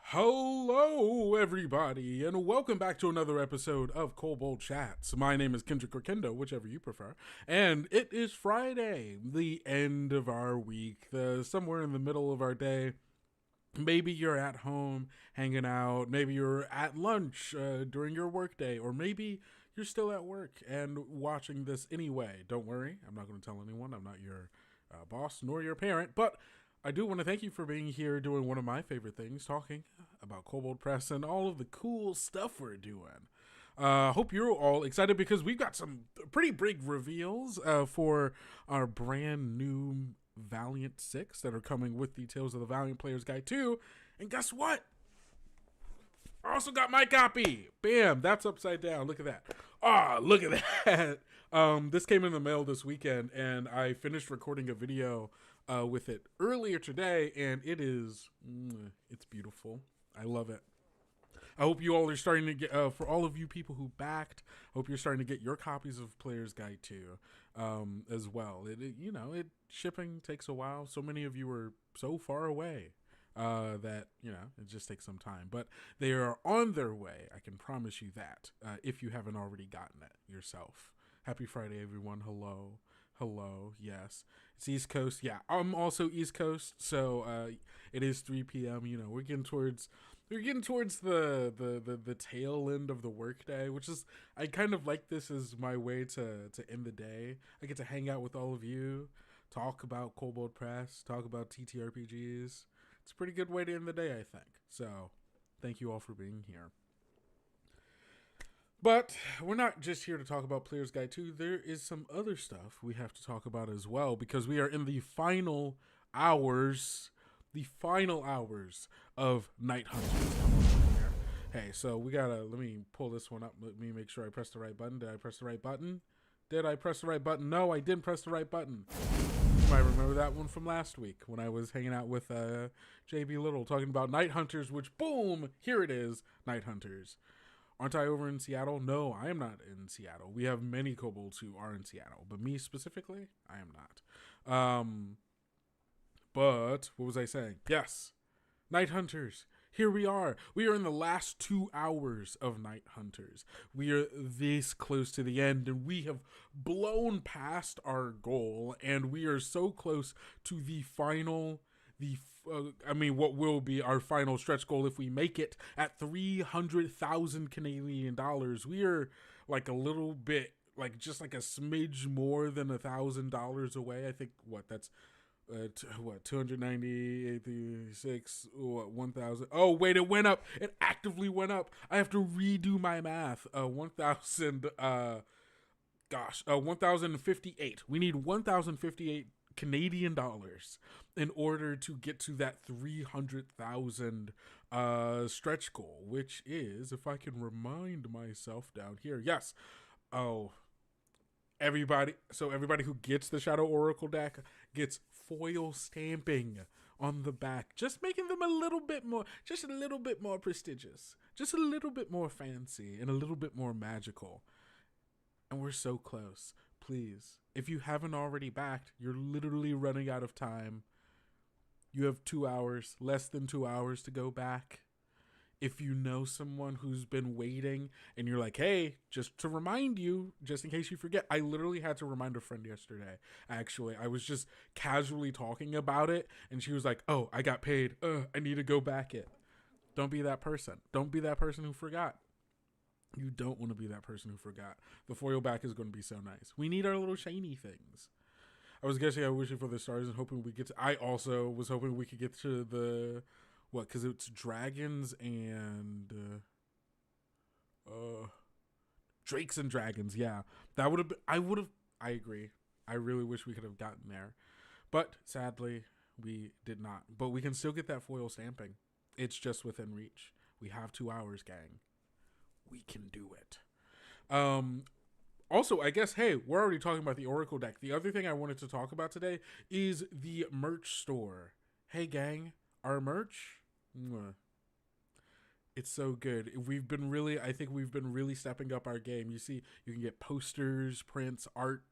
Hello, everybody, and welcome back to another episode of Kobold Chats. My name is Kendrick or Kendo, whichever you prefer, and it is Friday, the end of our week, somewhere in the middle of our day. Maybe you're at home hanging out, maybe you're at lunch during your workday, or maybe you're still at work and watching this anyway. Don't worry, I'm not going to tell anyone. I'm not your boss nor your parent, but I do want to thank you for being here doing one of my favorite things, talking about Kobold Press and all of the cool stuff we're doing. Hope you're all excited because we've got some pretty big reveals for our brand new Valiant 6 that are coming with the Tales of the Valiant Player's Guide 2. And guess what? I also got my copy. Bam, that's upside down. Look at that. Look at that. This came in the mail this weekend, and I finished recording a video with it earlier today, and it's beautiful. I love it. I hope you all are starting to get, for all of you people who backed, I hope you're starting to get your copies of Player's Guide 2 as well. Shipping takes a while. So many of you are so far away that, it just takes some time. But they are on their way. I can promise you that, if you haven't already gotten it yourself. Happy Friday, everyone. Hello, yes. It's East Coast. Yeah, I'm also East Coast, so it is 3 p.m. We're getting towards the tail end of the workday, which is, I kind of like this as my way to end the day. I get to hang out with all of you, talk about Kobold Press, talk about TTRPGs. It's a pretty good way to end the day, I think. So, thank you all for being here. But we're not just here to talk about Player's Guide 2. There is some other stuff we have to talk about as well, because we are in the final hours of Night Hunters. Come on here. Hey, so let me pull this one up. Let me make sure I pressed the right button. Did I press the right button? No, I didn't press the right button. You might remember that one from last week when I was hanging out with JB Little talking about Night Hunters, which, boom, here it is, Night Hunters. Aren't I over in Seattle? No, I am not in Seattle. We have many kobolds who are in Seattle, but me specifically, I am not. But what was I saying? Yes, Night Hunters. Here we are. We are in the last 2 hours of Night Hunters. We are this close to the end, and we have blown past our goal, and we are so close to the final... what will be our final stretch goal if we make it at 300,000 Canadian dollars. We are like a little bit, just like a smidge more than $1,000 away. I think that's 290, 86, 1,000. Oh wait, it went up. It actively went up. I have to redo my math. 1,058. We need 1,058 Canadian dollars in order to get to that 300,000 stretch goal, which is, if I can remind myself down here, yes. Everybody who gets the Shadow Oracle deck gets foil stamping on the back, just making them a little bit more prestigious, just a little bit more fancy, and a little bit more magical. And we're so close. Please, if you haven't already backed, you're literally running out of time. You have 2 hours, less than 2 hours to go back. If you know someone who's been waiting and you're like, hey, just to remind you, just in case you forget, I literally had to remind a friend yesterday. Actually, I was just casually talking about it, and she was like, oh, I got paid. I need to go back it. Don't be that person. Don't be that person who forgot. You don't want to be that person who forgot. The foil back is going to be so nice. We need our little shiny things. I was guessing I was wishing for the stars and hoping we get to... I also was hoping we could get to the... What? Because it's dragons and... Drakes and dragons, yeah. That would have been... I agree. I really wish we could have gotten there. But, sadly, we did not. But we can still get that foil stamping. It's just within reach. We have 2 hours, gang. We can do it. Also, I guess, hey, we're already talking about the Oracle deck. The other thing I wanted to talk about today is the merch store. Hey, gang, our merch, it's so good. I think we've been really stepping up our game. You see, you can get posters, prints, art,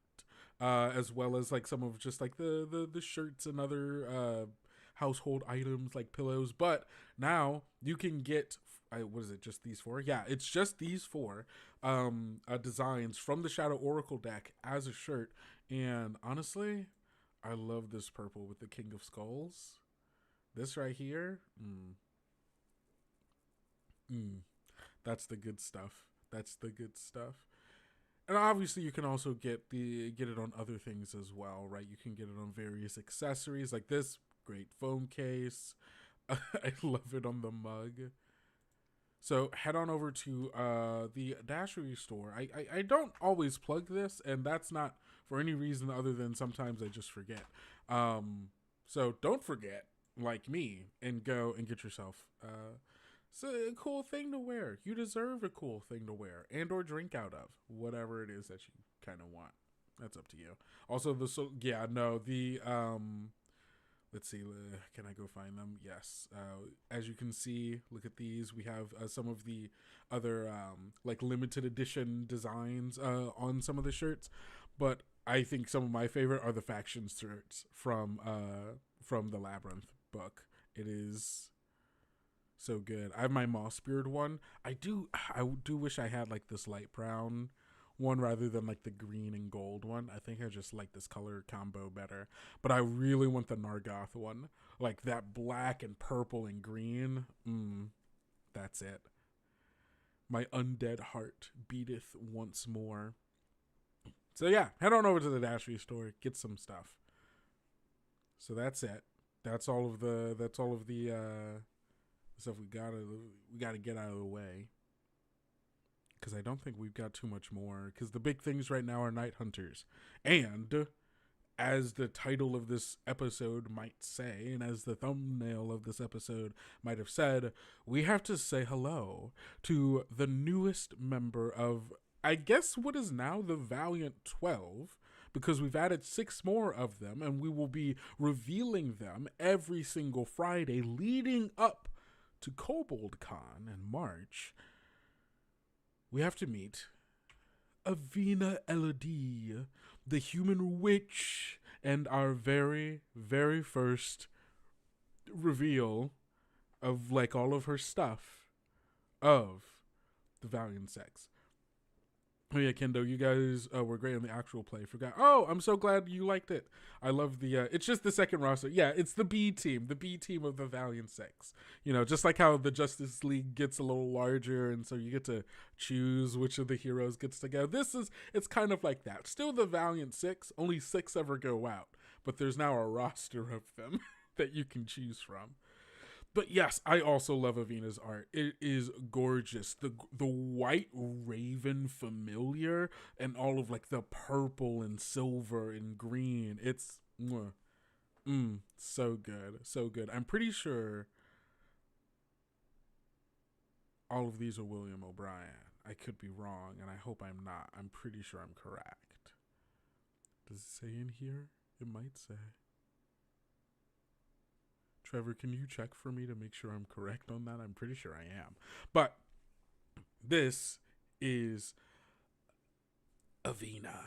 as well as like some of just like the shirts and other household items like pillows. But now you can get, what is it, just these four? Yeah, it's just these four designs from the Shadow Oracle deck as a shirt. And honestly, I love this purple with the King of Skulls. This right here, that's the good stuff. That's the good stuff. And obviously you can also get it on other things as well, right? You can get it on various accessories like this great foam case. I love it on the mug. So head on over to the Dashery store. I don't always plug this, and that's not for any reason other than sometimes I just forget. So don't forget, like me, and go and get yourself it's a cool thing to wear. You deserve a cool thing to wear and or drink out of, whatever it is that you kind of want. That's up to you. Also, let's see, can I go find them? Yes. As you can see, look at these. We have some of the other like limited edition designs on some of the shirts, but I think some of my favorite are the faction shirts from the Labyrinth book. It is so good. I have my Mossbeard one. I do wish I had like this light brown one rather than like the green and gold one. I think I just like this color combo better. But I really want the Nargoth one. Like that black and purple and green. That's it. My undead heart beateth once more. So yeah, head on over to the Dashery store, get some stuff. So that's it. That's all of the stuff we gotta get out of the way, because I don't think we've got too much more, because the big things right now are Night Hunters, and as the title of this episode might say, and as the thumbnail of this episode might have said, we have to say hello to the newest member of, I guess, what is now the Valiant 12, because we've added 6 more of them, and we will be revealing them every single Friday leading up to Kobold Con in March. We have to meet Avena Elodie, the human witch, and our very, very first reveal of like all of her stuff of the Valiant sex. Oh yeah, Kendo, you guys were great on the actual play. Forgot. Oh, I'm so glad you liked it. I love the, it's just the second roster. Yeah, it's the B team of the Valiant Six. You know, just like how the Justice League gets a little larger, and so you get to choose which of the heroes gets to go. It's kind of like that. Still the Valiant Six, only 6 ever go out. But there's now a roster of them that you can choose from. But yes, I also love Avena's art. It is gorgeous. The white raven familiar and all of like the purple and silver and green. It's so good. So good. I'm pretty sure all of these are William O'Brien. I could be wrong, and I hope I'm not. I'm pretty sure I'm correct. Does it say in here? It might say. Trevor, can you check for me to make sure I'm correct on that? I'm pretty sure I am. But this is Avena.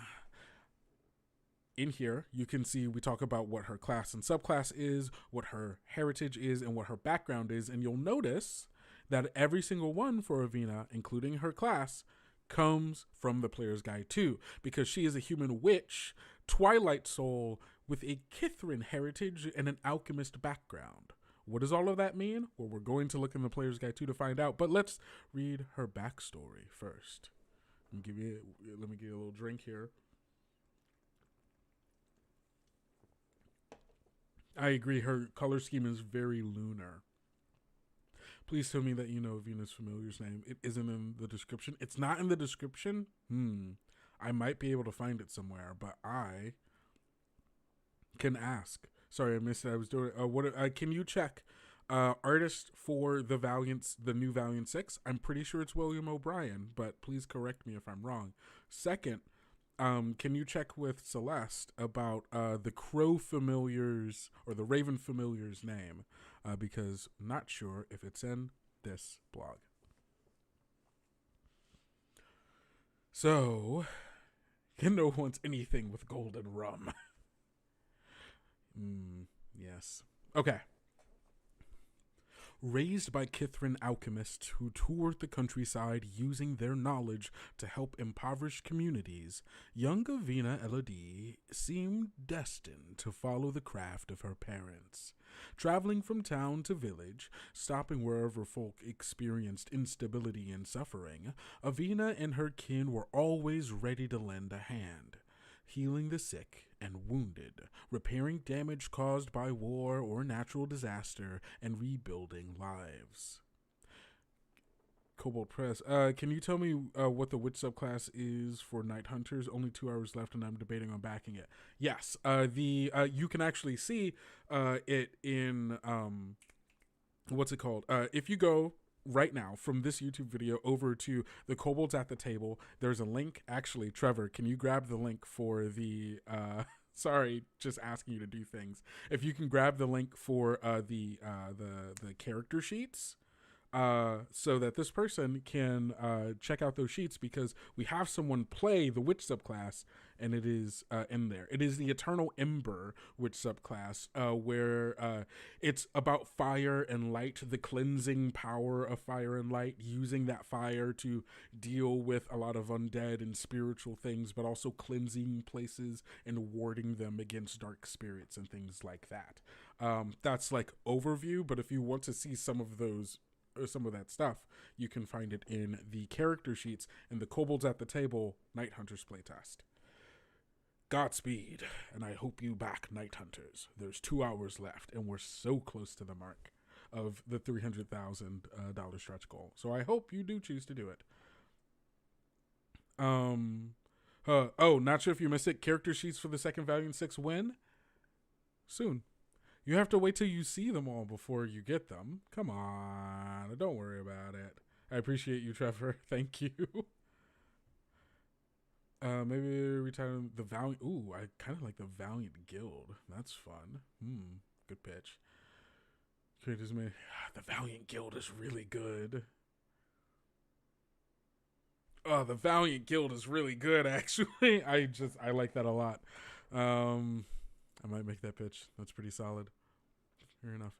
In here, you can see we talk about what her class and subclass is, what her heritage is, and what her background is. And you'll notice that every single one for Avena, including her class, comes from the Player's Guide 2, because she is a human witch, Twilight Soul, with a Kithrin heritage and an alchemist background. What does all of that mean? Well, we're going to look in the Player's Guide 2 to find out, but let's read her backstory first. Let me give you a little drink here. I agree, her color scheme is very lunar. Please tell me that you know Avena's familiar's name. It isn't in the description. It's not in the description? I might be able to find it somewhere, but I can ask. Sorry, I missed it. I was doing can you check artist for the new Valiant 6? I'm pretty sure it's William O'Brien, but please correct me if I'm wrong. Second, can you check with Celeste about the Crow Familiar's or the Raven Familiar's name? Because I'm not sure if it's in this blog. So, Kendo wants anything with golden rum. Yes. Okay. Raised by Kithrin alchemists who toured the countryside using their knowledge to help impoverished communities, young Avena Elodie seemed destined to follow the craft of her parents. Traveling from town to village, stopping wherever folk experienced instability and suffering, Avena and her kin were always ready to lend a hand, healing the sick and wounded, repairing damage caused by war or natural disaster, and rebuilding lives. Kobold Press. Can you tell me what the witch subclass is for Night Hunters? Only 2 hours left, and I'm debating on backing it. Yes. You can actually see it in what's it called? If you go right now from this YouTube video over to the Kobolds at the Table, there's a link. Actually, Trevor, can you grab the link for the sorry, just asking you to do things. If you can grab the link for the character sheets, so that this person can check out those sheets, because we have someone play the witch subclass, and it is in there. It is the Eternal Ember witch subclass, where it's about fire and light, the cleansing power of fire and light, using that fire to deal with a lot of undead and spiritual things, but also cleansing places and warding them against dark spirits and things like that. That's like overview, but if you want to see some of those, or some of that stuff, you can find it in the character sheets in the Kobolds at the Table Night Hunters playtest. Godspeed, and I hope you back Night Hunters. There's 2 hours left, and we're so close to the mark of the $300,000 stretch goal. So I hope you do choose to do it. Not sure if you missed it. Character sheets for the second Valiant 6 win? Soon. You have to wait till you see them all before you get them. Come on. Don't worry about it. I appreciate you, Trevor. Thank you. Maybe retire the Valiant. Ooh, I kind of like the Valiant Guild. That's fun. Good pitch. The Valiant Guild is really good. Oh, the Valiant Guild is really good, actually. I like that a lot. I might make that pitch. That's pretty solid. Fair enough.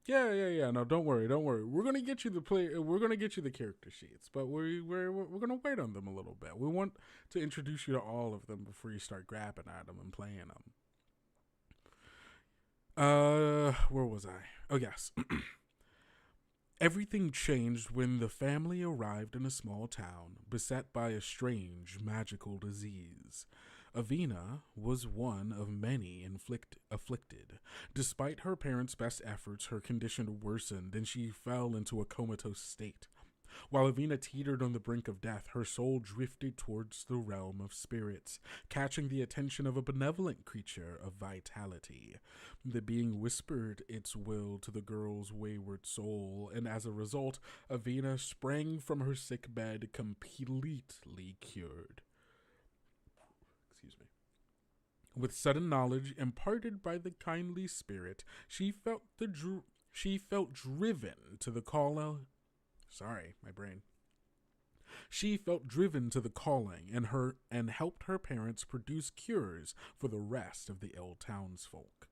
Yeah. No, don't worry. We're gonna get you We're gonna get you the character sheets, but we're gonna wait on them a little bit. We want to introduce you to all of them before you start grabbing at them and playing them. Where was I? Oh yes. Everything changed when the family arrived in a small town beset by a strange magical disease. Avena was one of many afflicted. Despite her parents' best efforts, her condition worsened and she fell into a comatose state. While Avena teetered on the brink of death, her soul drifted towards the realm of spirits, catching the attention of a benevolent creature of vitality. The being whispered its will to the girl's wayward soul, and as a result, Avena sprang from her sick bed completely cured. With sudden knowledge imparted by the kindly spirit, she felt driven to the call. Sorry, my brain. She felt driven to the calling and helped her parents produce cures for the rest of the ill townsfolk.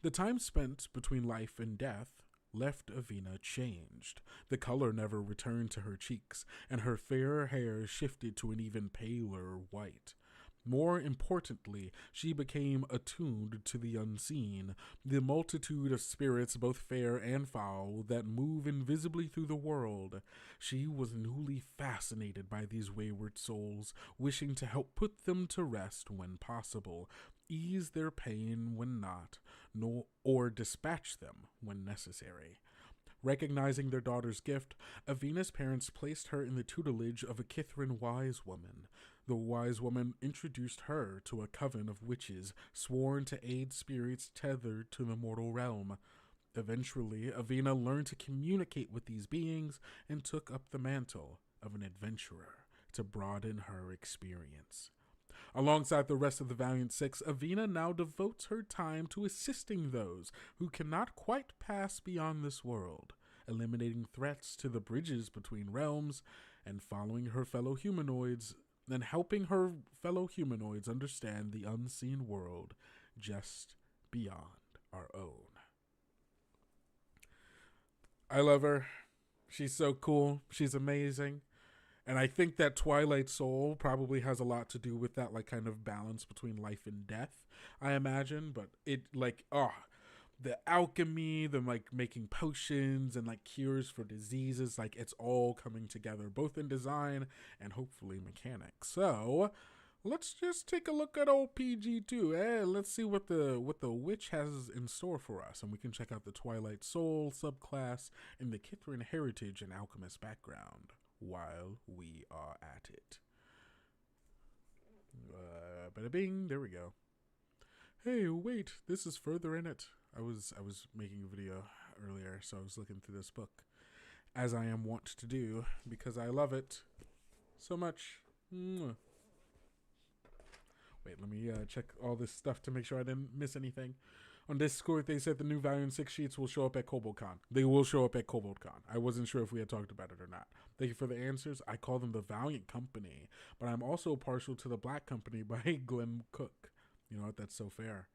The time spent between life and death left Avena changed. The color never returned to her cheeks, and her fair hair shifted to an even paler white. More importantly, she became attuned to the unseen, the multitude of spirits, both fair and foul, that move invisibly through the world. She was newly fascinated by these wayward souls, wishing to help put them to rest when possible, ease their pain when not, or dispatch them when necessary. Recognizing their daughter's gift, Avena's parents placed her in the tutelage of a Kithrin wise woman. The wise woman introduced her to a coven of witches sworn to aid spirits tethered to the mortal realm. Eventually, Avena learned to communicate with these beings and took up the mantle of an adventurer to broaden her experience. Alongside the rest of the Valiant Six, Avena now devotes her time to assisting those who cannot quite pass beyond this world, eliminating threats to the bridges between realms, and following her fellow humanoids, and helping her fellow humanoids understand the unseen world just beyond our own. I love her. She's so cool. She's amazing. And I think that Twilight Soul probably has a lot to do with that, like, kind of balance between life and death, I imagine. But it, like, the alchemy, the, like, making potions and, like, cures for diseases, like, it's all coming together, both in design and hopefully mechanics. So let's just take a look at old PG2. Let's see what the witch has in store for us, and we can check out the Twilight Soul subclass and the Kithrin heritage and alchemist background while we are at it. Bada bing, there we go. Hey, wait, this is further in it. I was making a video earlier, so I was looking through this book, as I am wont to do, because I love it so much. Wait, let me check all this stuff to make sure I didn't miss anything. On Discord, they said the new Valiant 6 sheets will show up at KoboldCon. They will show up at KoboldCon. I wasn't sure if we had talked about it or not. Thank you for the answers. I call them the Valiant Company, but I'm also partial to the Black Company by Glenn Cook. You know what? That's so fair.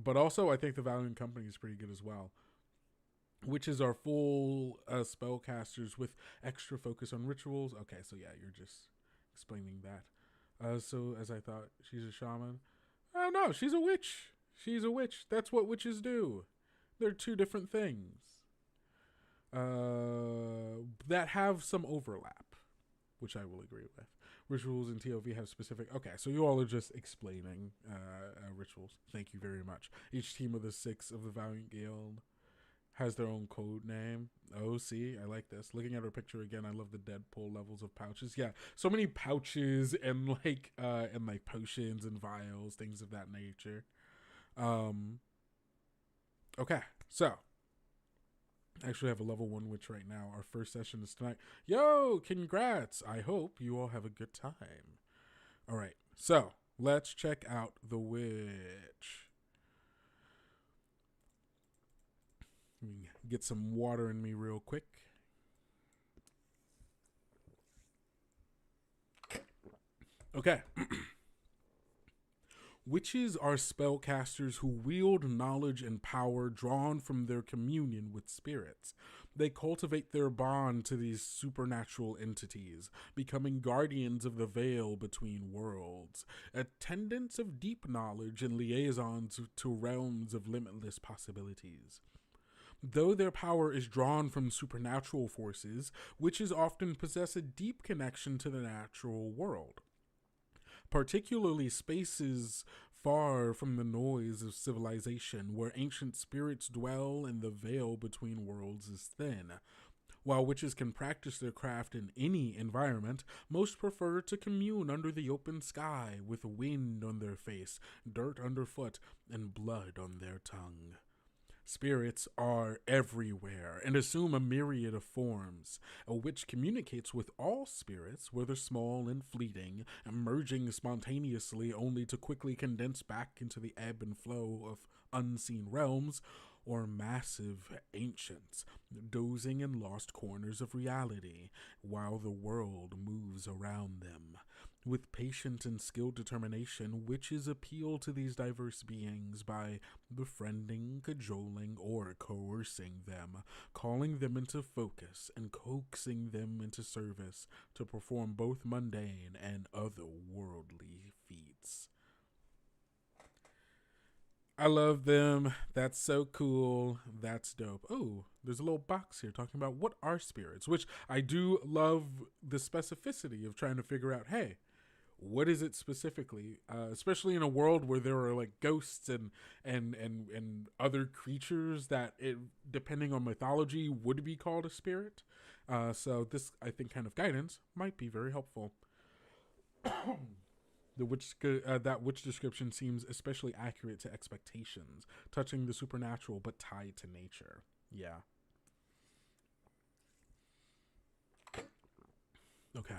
But also, I think the Valiant Company is pretty good as well. Witches are full spellcasters with extra focus on rituals. Okay, so yeah, you're just explaining that. So, as I thought, she's a shaman. No, she's a witch. She's a witch. That's what witches do. They're two different things that have some overlap, which I will agree with. Rituals in ToV have specific... Okay, so you all are just explaining rituals. Thank you very much. Each team of the 6 of the Valiant Guild has their own code name. Oh, see, I like this. Looking at her picture again, I love the Deadpool levels of pouches. Yeah, so many pouches and like potions and vials, things of that nature. Okay, so I actually have a level 1 witch right now. Our first session is tonight. Yo, congrats. I hope you all have a good time. All right, so let's check out the witch. Let me get some water in me real quick. Okay. Witches are spellcasters who wield knowledge and power drawn from their communion with spirits. They cultivate their bond to these supernatural entities, becoming guardians of the veil between worlds, attendants of deep knowledge and liaisons to realms of limitless possibilities. Though their power is drawn from supernatural forces, witches often possess a deep connection to the natural world, particularly spaces far from the noise of civilization, where ancient spirits dwell and the veil between worlds is thin. While witches can practice their craft in any environment, most prefer to commune under the open sky, with wind on their face, dirt underfoot, and blood on their tongue. Spirits are everywhere and assume a myriad of forms. A witch communicates with all spirits, whether small and fleeting, emerging spontaneously only to quickly condense back into the ebb and flow of unseen realms, or massive ancients, dozing in lost corners of reality while the world moves around them. With patient and skilled determination, witches appeal to these diverse beings by befriending, cajoling, or coercing them, calling them into focus and coaxing them into service to perform both mundane and otherworldly feats. I love them. That's so cool. That's dope. Oh, there's a little box here talking about what are spirits, which I do love the specificity of trying to figure out, hey, what is it specifically? Especially in a world where there are like ghosts and other creatures that, depending on mythology, would be called a spirit. So this, I think, kind of guidance might be very helpful. That witch description seems especially accurate to expectations, touching the supernatural but tied to nature. Yeah. Okay.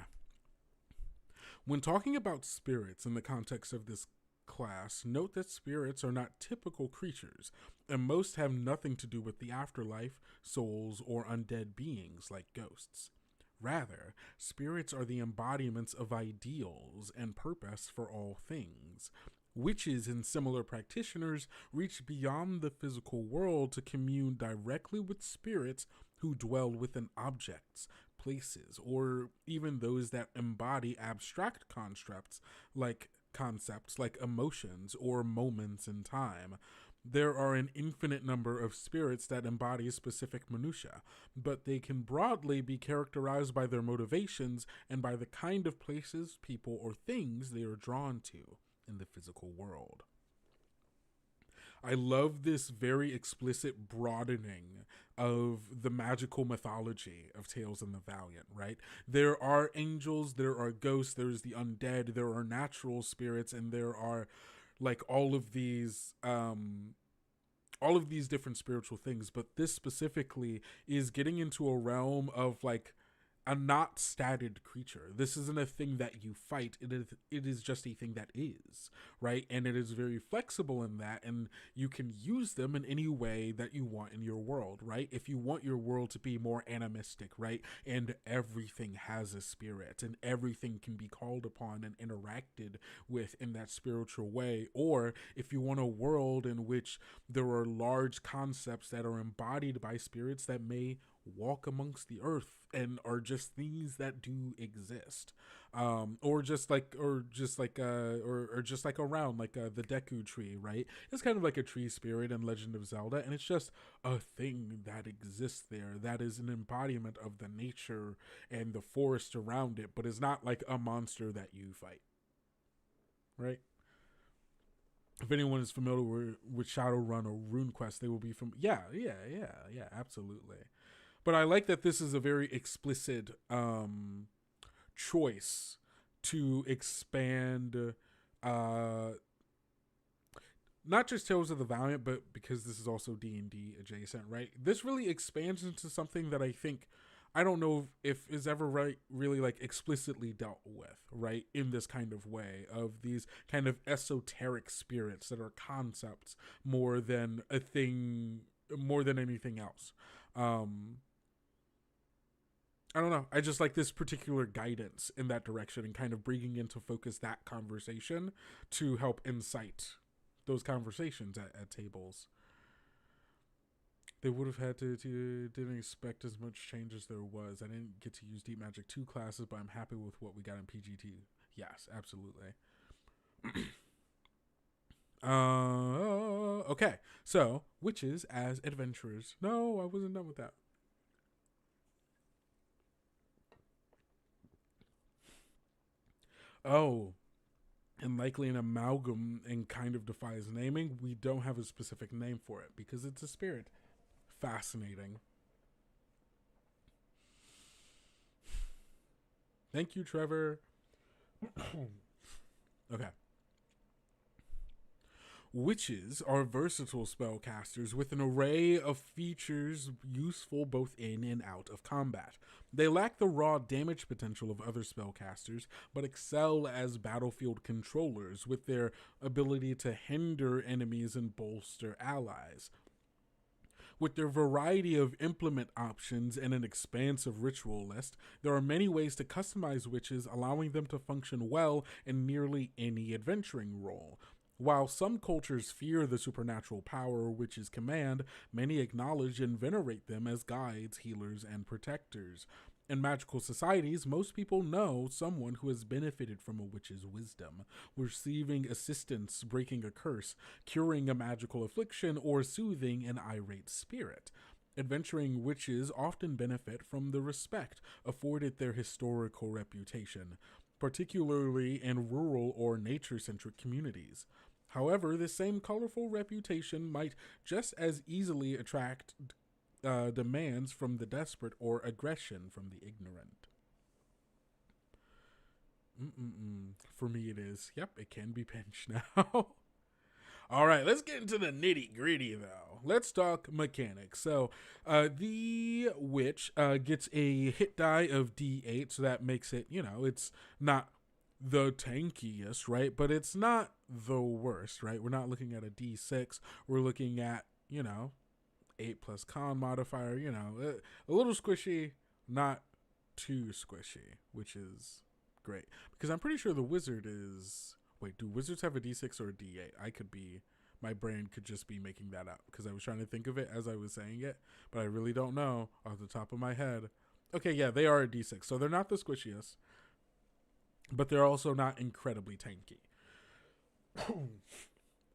When talking about spirits in the context of this class, note that spirits are not typical creatures, and most have nothing to do with the afterlife, souls, or undead beings like ghosts. Rather, spirits are the embodiments of ideals and purpose for all things. Witches and similar practitioners reach beyond the physical world to commune directly with spirits who dwell within objects, places, or even those that embody abstract concepts like emotions or moments in time. There are an infinite number of spirits that embody specific minutiae, but they can broadly be characterized by their motivations and by the kind of places, people, or things they are drawn to in the physical world. I love this very explicit broadening of the magical mythology of Tales in the Valiant, right? There are angels, there are ghosts, there's the undead, there are natural spirits, and there are like all of these different spiritual things, but this specifically is getting into a realm of like a not statted creature. This isn't a thing that you fight. It is just a thing that is, right? And it is very flexible in that, and you can use them in any way that you want in your world, right? If you want your world to be more animistic, right? And everything has a spirit, and everything can be called upon and interacted with in that spiritual way. Or if you want a world in which there are large concepts that are embodied by spirits that may walk amongst the earth and are just things that do exist, or just like around the Deku tree, right? It's kind of like a tree spirit in Legend of Zelda, and it's just a thing that exists there that is an embodiment of the nature and the forest around it, but is not like a monster that you fight, right? If anyone is familiar with Shadowrun or RuneQuest, they will be from yeah, absolutely. But I like that this is a very explicit choice to expand not just Tales of the Valiant, but because this is also D&D adjacent, right? This really expands into something that I think, I don't know if is ever really like explicitly dealt with, right? In this kind of way, of these kind of esoteric spirits that are concepts more than a thing, more than anything else. I don't know. I just like this particular guidance in that direction and kind of bringing into focus that conversation to help incite those conversations at tables. They would have had to didn't expect as much change as there was. I didn't get to use Deep Magic 2 classes, but I'm happy with what we got in PGT. Yes, absolutely. Okay. So, witches as adventurers. No, I wasn't done with that. Oh, and likely an amalgam and kind of defies naming. We don't have a specific name for it because it's a spirit. Fascinating. Thank you, Trevor. Okay. Witches are versatile spellcasters with an array of features useful both in and out of combat. They lack the raw damage potential of other spellcasters, but excel as battlefield controllers with their ability to hinder enemies and bolster allies. With their variety of implement options and an expansive ritual list, there are many ways to customize witches, allowing them to function well in nearly any adventuring role. While some cultures fear the supernatural power witches command, many acknowledge and venerate them as guides, healers, and protectors. In magical societies, most people know someone who has benefited from a witch's wisdom, receiving assistance, breaking a curse, curing a magical affliction, or soothing an irate spirit. Adventuring witches often benefit from the respect afforded their historical reputation, particularly in rural or nature-centric communities. However, this same colorful reputation might just as easily attract demands from the desperate or aggression from the ignorant. For me it is. Yep, it can be pinched now. All right, let's get into the nitty gritty though. Let's talk mechanics. So the witch gets a hit die of D8, so that makes it, it's not the tankiest, right? But it's not the worst, right? We're not looking at a D6. We're looking at, 8 plus con modifier, a little squishy, not too squishy, which is great. Because I'm pretty sure the wizard is Wait, do wizards have a D6 or a D8? My brain could just be making that up because I was trying to think of it as I was saying it, but I really don't know off the top of my head. Okay, yeah, they are a D6, so they're not the squishiest, but they're also not incredibly tanky.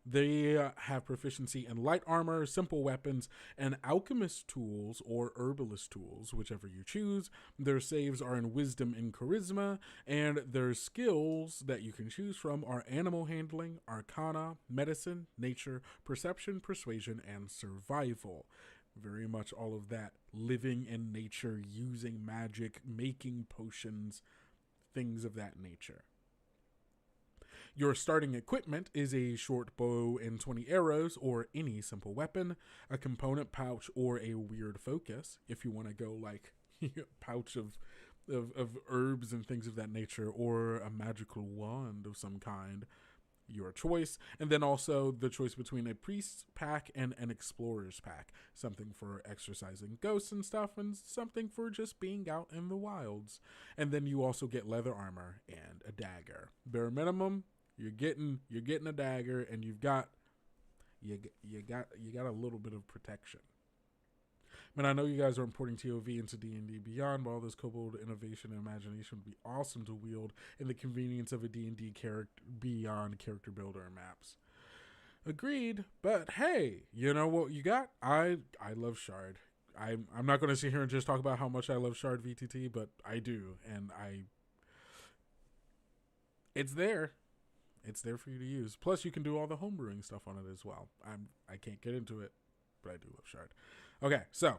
They have proficiency in light armor, simple weapons, and alchemist tools or herbalist tools, whichever you choose. Their saves are in wisdom and charisma, and their skills that you can choose from are animal handling, arcana, medicine, nature, perception, persuasion, and survival. Very much all of that living in nature, using magic, making potions, things of that nature. Your starting equipment is a short bow and 20 arrows or any simple weapon, a component pouch or a weird focus if you want to go like pouch of herbs and things of that nature, or a magical wand of some kind, your choice. And then also the choice between a priest's pack and an explorer's pack, something for exercising ghosts and stuff, and something for just being out in the wilds. And then you also get leather armor and a dagger. Bare minimum, you're getting a dagger, and you got a little bit of protection. Man, I know you guys are importing ToV into D&D Beyond, but all this Kobold innovation and imagination would be awesome to wield in the convenience of a D&D Beyond character builder and maps. Agreed, but hey, you know what you got? I love Shard. I'm not going to sit here and just talk about how much I love Shard VTT, but I do, and it's there. It's there for you to use. Plus, you can do all the homebrewing stuff on it as well. I can't get into it, but I do love Shard. Okay, so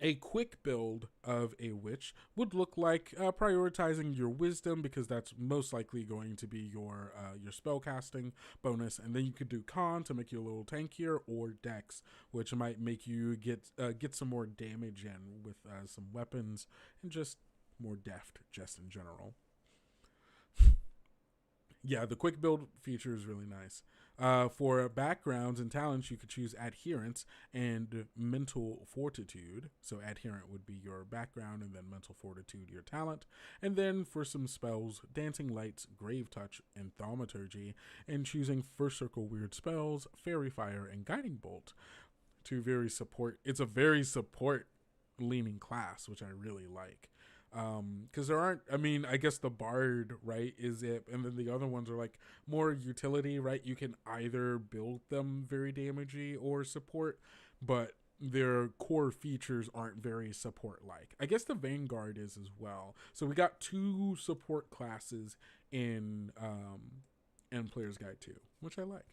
a quick build of a witch would look like prioritizing your wisdom, because that's most likely going to be your spell casting bonus, and then you could do con to make you a little tankier, or dex, which might make you get some more damage in with some weapons and just more deft just in general. Yeah, the quick build feature is really nice. For backgrounds and talents, you could choose adherence and mental fortitude. So adherent would be your background, and then mental fortitude your talent. And then for some spells, dancing lights, grave touch, and thaumaturgy, and choosing first circle weird spells, fairy fire, and guiding bolt. It's a very support leaning class, which I really like. Because there aren't, I guess the bard, right, is it, and then the other ones are like more utility, right? You can either build them very damagey or support, but their core features aren't very support like. I guess the Vanguard is as well. So we got 2 support classes in Player's Guide 2, which I like.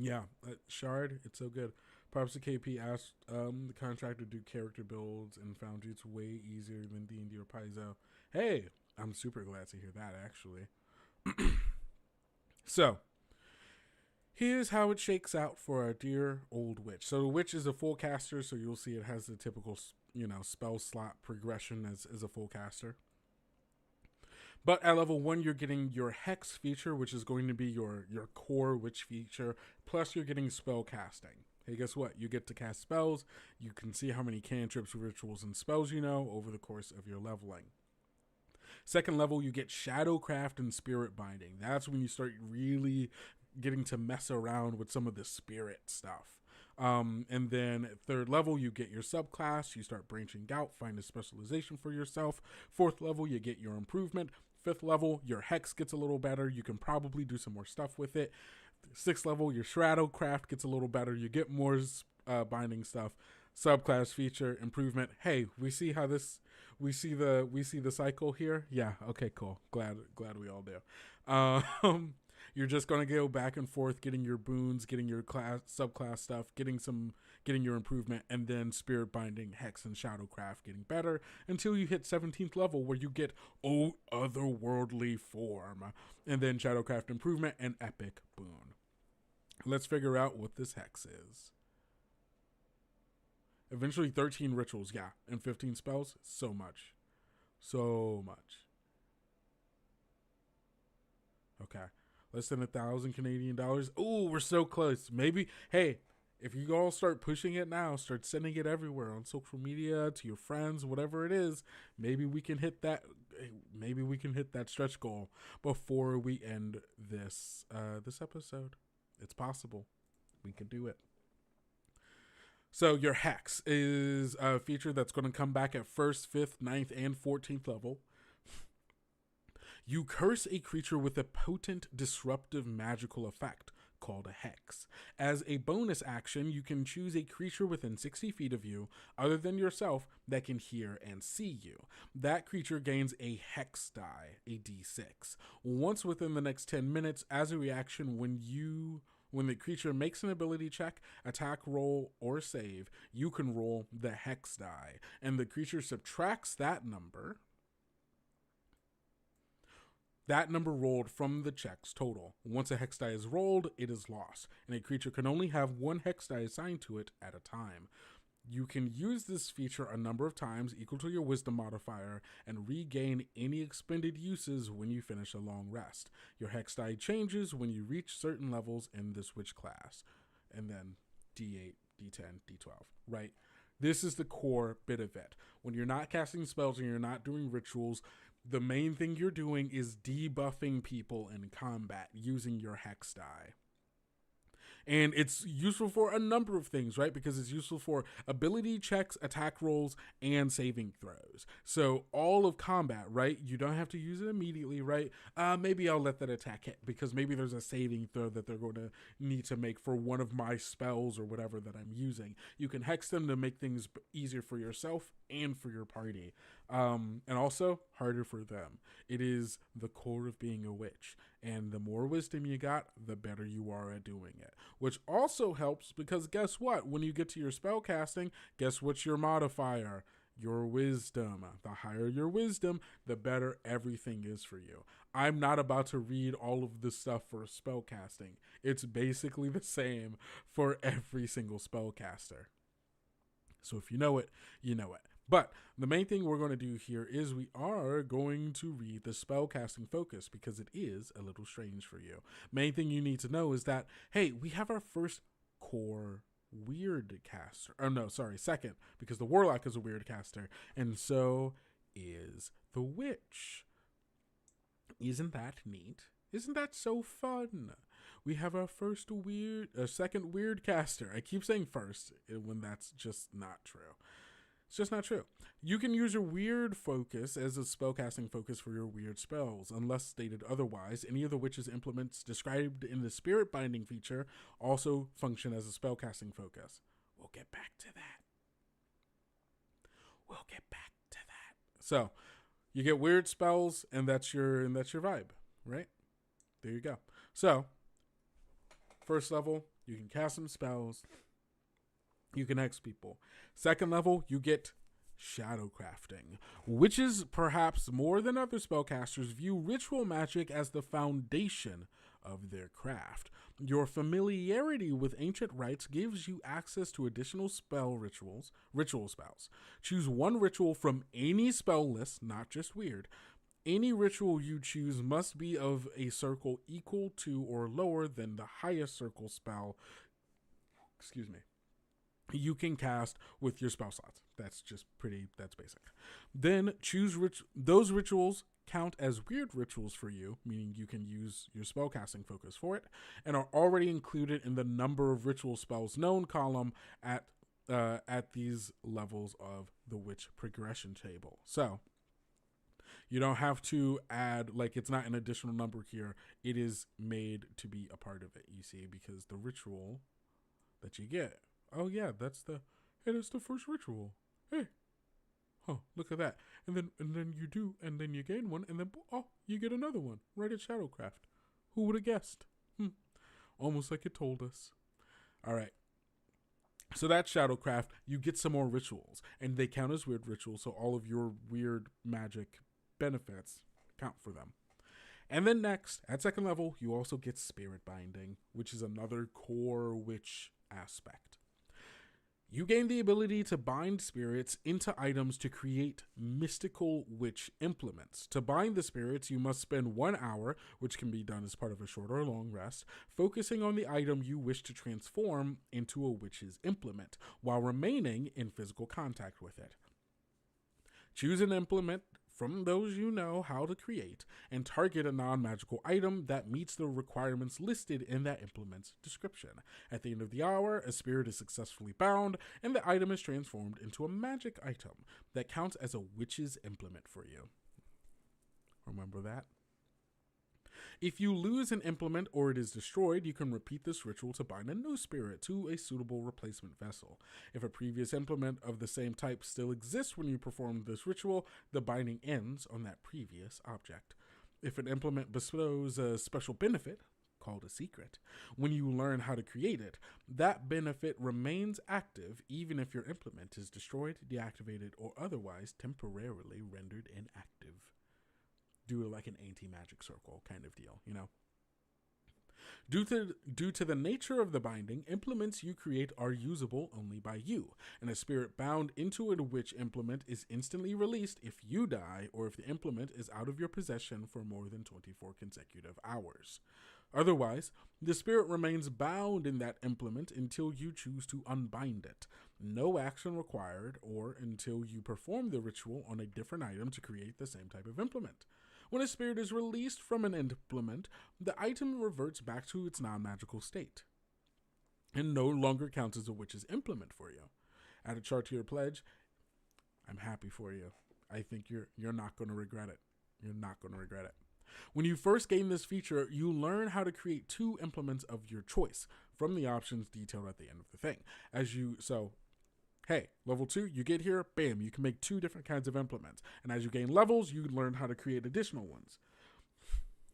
Yeah, Shard, it's so good. Props to KP asked the contractor to do character builds and found it's way easier than D&D or Paizo. Hey, I'm super glad to hear that, actually. So, here's how it shakes out for our dear old witch. So the witch is a full caster, so you'll see it has the typical, spell slot progression as a full caster. But at level 1, you're getting your Hex feature, which is going to be your core witch feature, plus you're getting spell casting. Hey, guess what? You get to cast spells. You can see how many cantrips, rituals, and spells you know over the course of your leveling. Second level, you get Shadowcraft and Spirit Binding. That's when you start really getting to mess around with some of the spirit stuff. And then at 3rd level, you get your subclass. You start branching out, find a specialization for yourself. 4th level, you get your improvement. 5th level, your Hex gets a little better. You can probably do some more stuff with it. 6th level, your Shadowcraft gets a little better. You get more binding stuff. Subclass feature improvement. Hey, we see the cycle here. Yeah. Okay. Cool. Glad we all do. You're just going to go back and forth, getting your boons, getting your subclass stuff, getting your improvement, and then Spirit Binding, Hex, and Shadowcraft getting better until you hit 17th level, where you get otherworldly form, and then Shadowcraft improvement and epic boon. Let's figure out what this Hex is. Eventually 13 rituals, yeah, and 15 spells. So much. Okay. Less than $1,000 Canadian. Oh, we're so close. Maybe, hey, If you all start pushing it now, start sending it everywhere on social media to your friends, whatever it is, maybe we can hit that. Maybe we can hit that stretch goal before we end this this episode. It's possible. We can do it. So your hex is a feature that's going to come back at 1st, 5th, 9th, and 14th level. You curse a creature with a potent disruptive magical effect called a hex. As a bonus action, you can choose a creature within 60 feet of you, other than yourself, that can hear and see you. That creature gains a hex die, a d6. Once within the next 10 minutes, as a reaction, when the creature makes an ability check, attack roll, or save, you can roll the hex die, and the creature subtracts that number rolled from the check's total. Once a hex die is rolled, it is lost, and a creature can only have one hex die assigned to it at a time. You can use this feature a number of times equal to your wisdom modifier and regain any expended uses when you finish a long rest. Your hex die changes when you reach certain levels in this witch class. And then D8, D10, D12, right? This is the core bit of it. When you're not casting spells and you're not doing rituals, the main thing you're doing is debuffing people in combat using your hex die. And it's useful for a number of things, right? Because it's useful for ability checks, attack rolls, and saving throws. So all of combat, right? You don't have to use it immediately, right? Maybe I'll let that attack hit because maybe there's a saving throw that they're going to need to make for one of my spells or whatever that I'm using. You can hex them to make things easier for yourself and for your party. And also harder for them. It is the core of being a witch. And the more wisdom you got, the better you are at doing it. Which also helps because guess what? When you get to your spell casting, guess what's your modifier? Your wisdom. The higher your wisdom, the better everything is for you. I'm not about to read all of this stuff for spell casting. It's basically the same for every single spellcaster. So if you know it, you know it. But the main thing we're going to do here is we are going to read the spellcasting focus because it is a little strange for you. Main thing you need to know is that, hey, we have our first core weird caster. Oh, no, sorry, second, because the warlock is a weird caster, and so is the witch. Isn't that neat? Isn't that so fun? We have our second weird caster. I keep saying first when that's just not true. It's just not true. You can use your weird focus as a spellcasting focus for your weird spells. Unless stated otherwise, any of the witch's implements described in the spirit binding feature also function as a spellcasting focus. We'll get back to that. So, you get weird spells, and that's your vibe, right? There you go. So, first level, you can cast some spells. You can hex people. Second level, you get shadow crafting, which is perhaps more than other spellcasters view ritual magic as the foundation of their craft. Your familiarity with ancient rites gives you access to additional ritual spells. Choose one ritual from any spell list, not just weird. Any ritual you choose must be of a circle equal to or lower than the highest circle spell. You can cast with your spell slots. That's basic. Then choose those rituals count as weird rituals for you, meaning you can use your spellcasting focus for it, and are already included in the number of ritual spells known column at these levels of the witch progression table. So you don't have to add, it's not an additional number here. It is made to be a part of it, you see, because the ritual that you get, oh yeah, that's the first ritual. Hey, look at that. And then you gain one, and then you get another one right at Shadowcraft. Who would have guessed? Almost like it told us. All right. So that's Shadowcraft. You get some more rituals, and they count as weird rituals. So all of your weird magic benefits count for them. And then next, at second level, you also get spirit binding, which is another core witch aspect. You gain the ability to bind spirits into items to create mystical witch implements. To bind the spirits, you must spend 1 hour, which can be done as part of a short or long rest, focusing on the item you wish to transform into a witch's implement, while remaining in physical contact with it. Choose an implement from those you know how to create, and target a non-magical item that meets the requirements listed in that implement's description. At the end of the hour, a spirit is successfully bound, and the item is transformed into a magic item that counts as a witch's implement for you. Remember that? If you lose an implement or it is destroyed, you can repeat this ritual to bind a new spirit to a suitable replacement vessel. If a previous implement of the same type still exists when you perform this ritual, the binding ends on that previous object. If an implement bestows a special benefit, called a secret, when you learn how to create it, that benefit remains active even if your implement is destroyed, deactivated, or otherwise temporarily rendered inactive. Do it like an anti-magic circle kind of deal, you know? Due to the nature of the binding, implements you create are usable only by you, and a spirit bound into a witch implement is instantly released if you die or if the implement is out of your possession for more than 24 consecutive hours. Otherwise, the spirit remains bound in that implement until you choose to unbind it. No action required, or until you perform the ritual on a different item to create the same type of implement. When a spirit is released from an implement, the item reverts back to its non-magical state and no longer counts as a witch's implement for you. Add a chart to your pledge. I'm happy for you. I think you're not going to regret it. You're not going to regret it. When you first gain this feature, you learn how to create 2 implements of your choice from the options detailed at the end of the thing. Hey, level 2, you get here, bam, you can make 2 different kinds of implements. And as you gain levels, you learn how to create additional ones.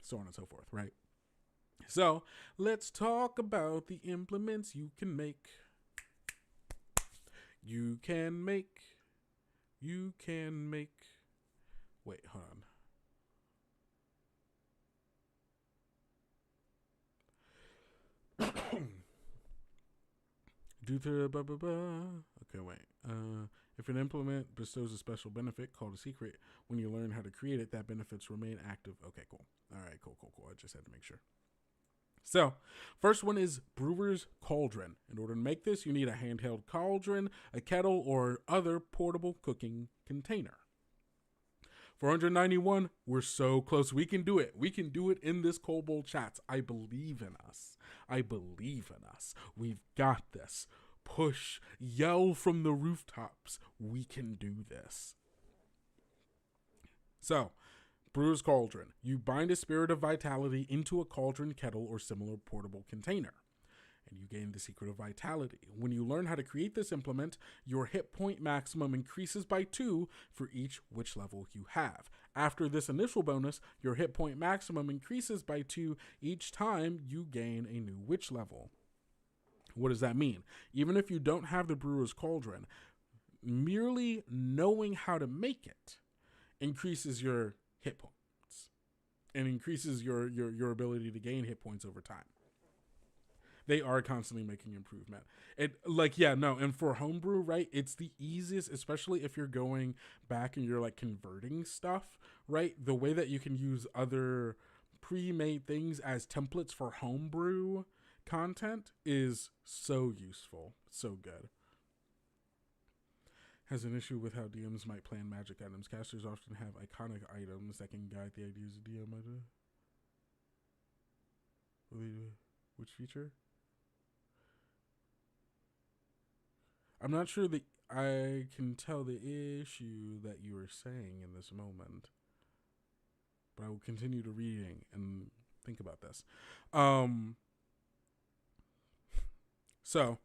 So on and so forth, right? So, let's talk about the implements you can make. Wait, hold on. Okay, wait. If an implement bestows a special benefit called a secret, when you learn how to create it, that benefits remain active. Okay, cool. All right, cool. I just had to make sure. So, first one is Brewer's Cauldron. In order to make this, you need a handheld cauldron, a kettle, or other portable cooking container. 491, we're so close. We can do it. We can do it in this Kobold chats. I believe in us. We've got this. Push, yell from the rooftops. We can do this. So, Brewer's Cauldron. You bind a spirit of vitality into a cauldron, kettle, or similar portable container, and you gain the secret of vitality. When you learn how to create this implement, your hit point maximum increases by 2 for each witch level you have. After this initial bonus, your hit point maximum increases by 2 each time you gain a new witch level. What does that mean? Even if you don't have the Brewer's Cauldron, merely knowing how to make it increases your hit points and increases your ability to gain hit points over time. They are constantly making improvement. And for homebrew, right, it's the easiest, especially if you're going back and you're like converting stuff, right? The way that you can use other pre-made things as templates for homebrew content is so useful. So good. Has an issue with how DMs might plan magic items. Casters often have iconic items that can guide the ideas of DM. Which feature? I'm not sure that I can tell the issue that you are saying in this moment, but I will continue to reading and think about this. So,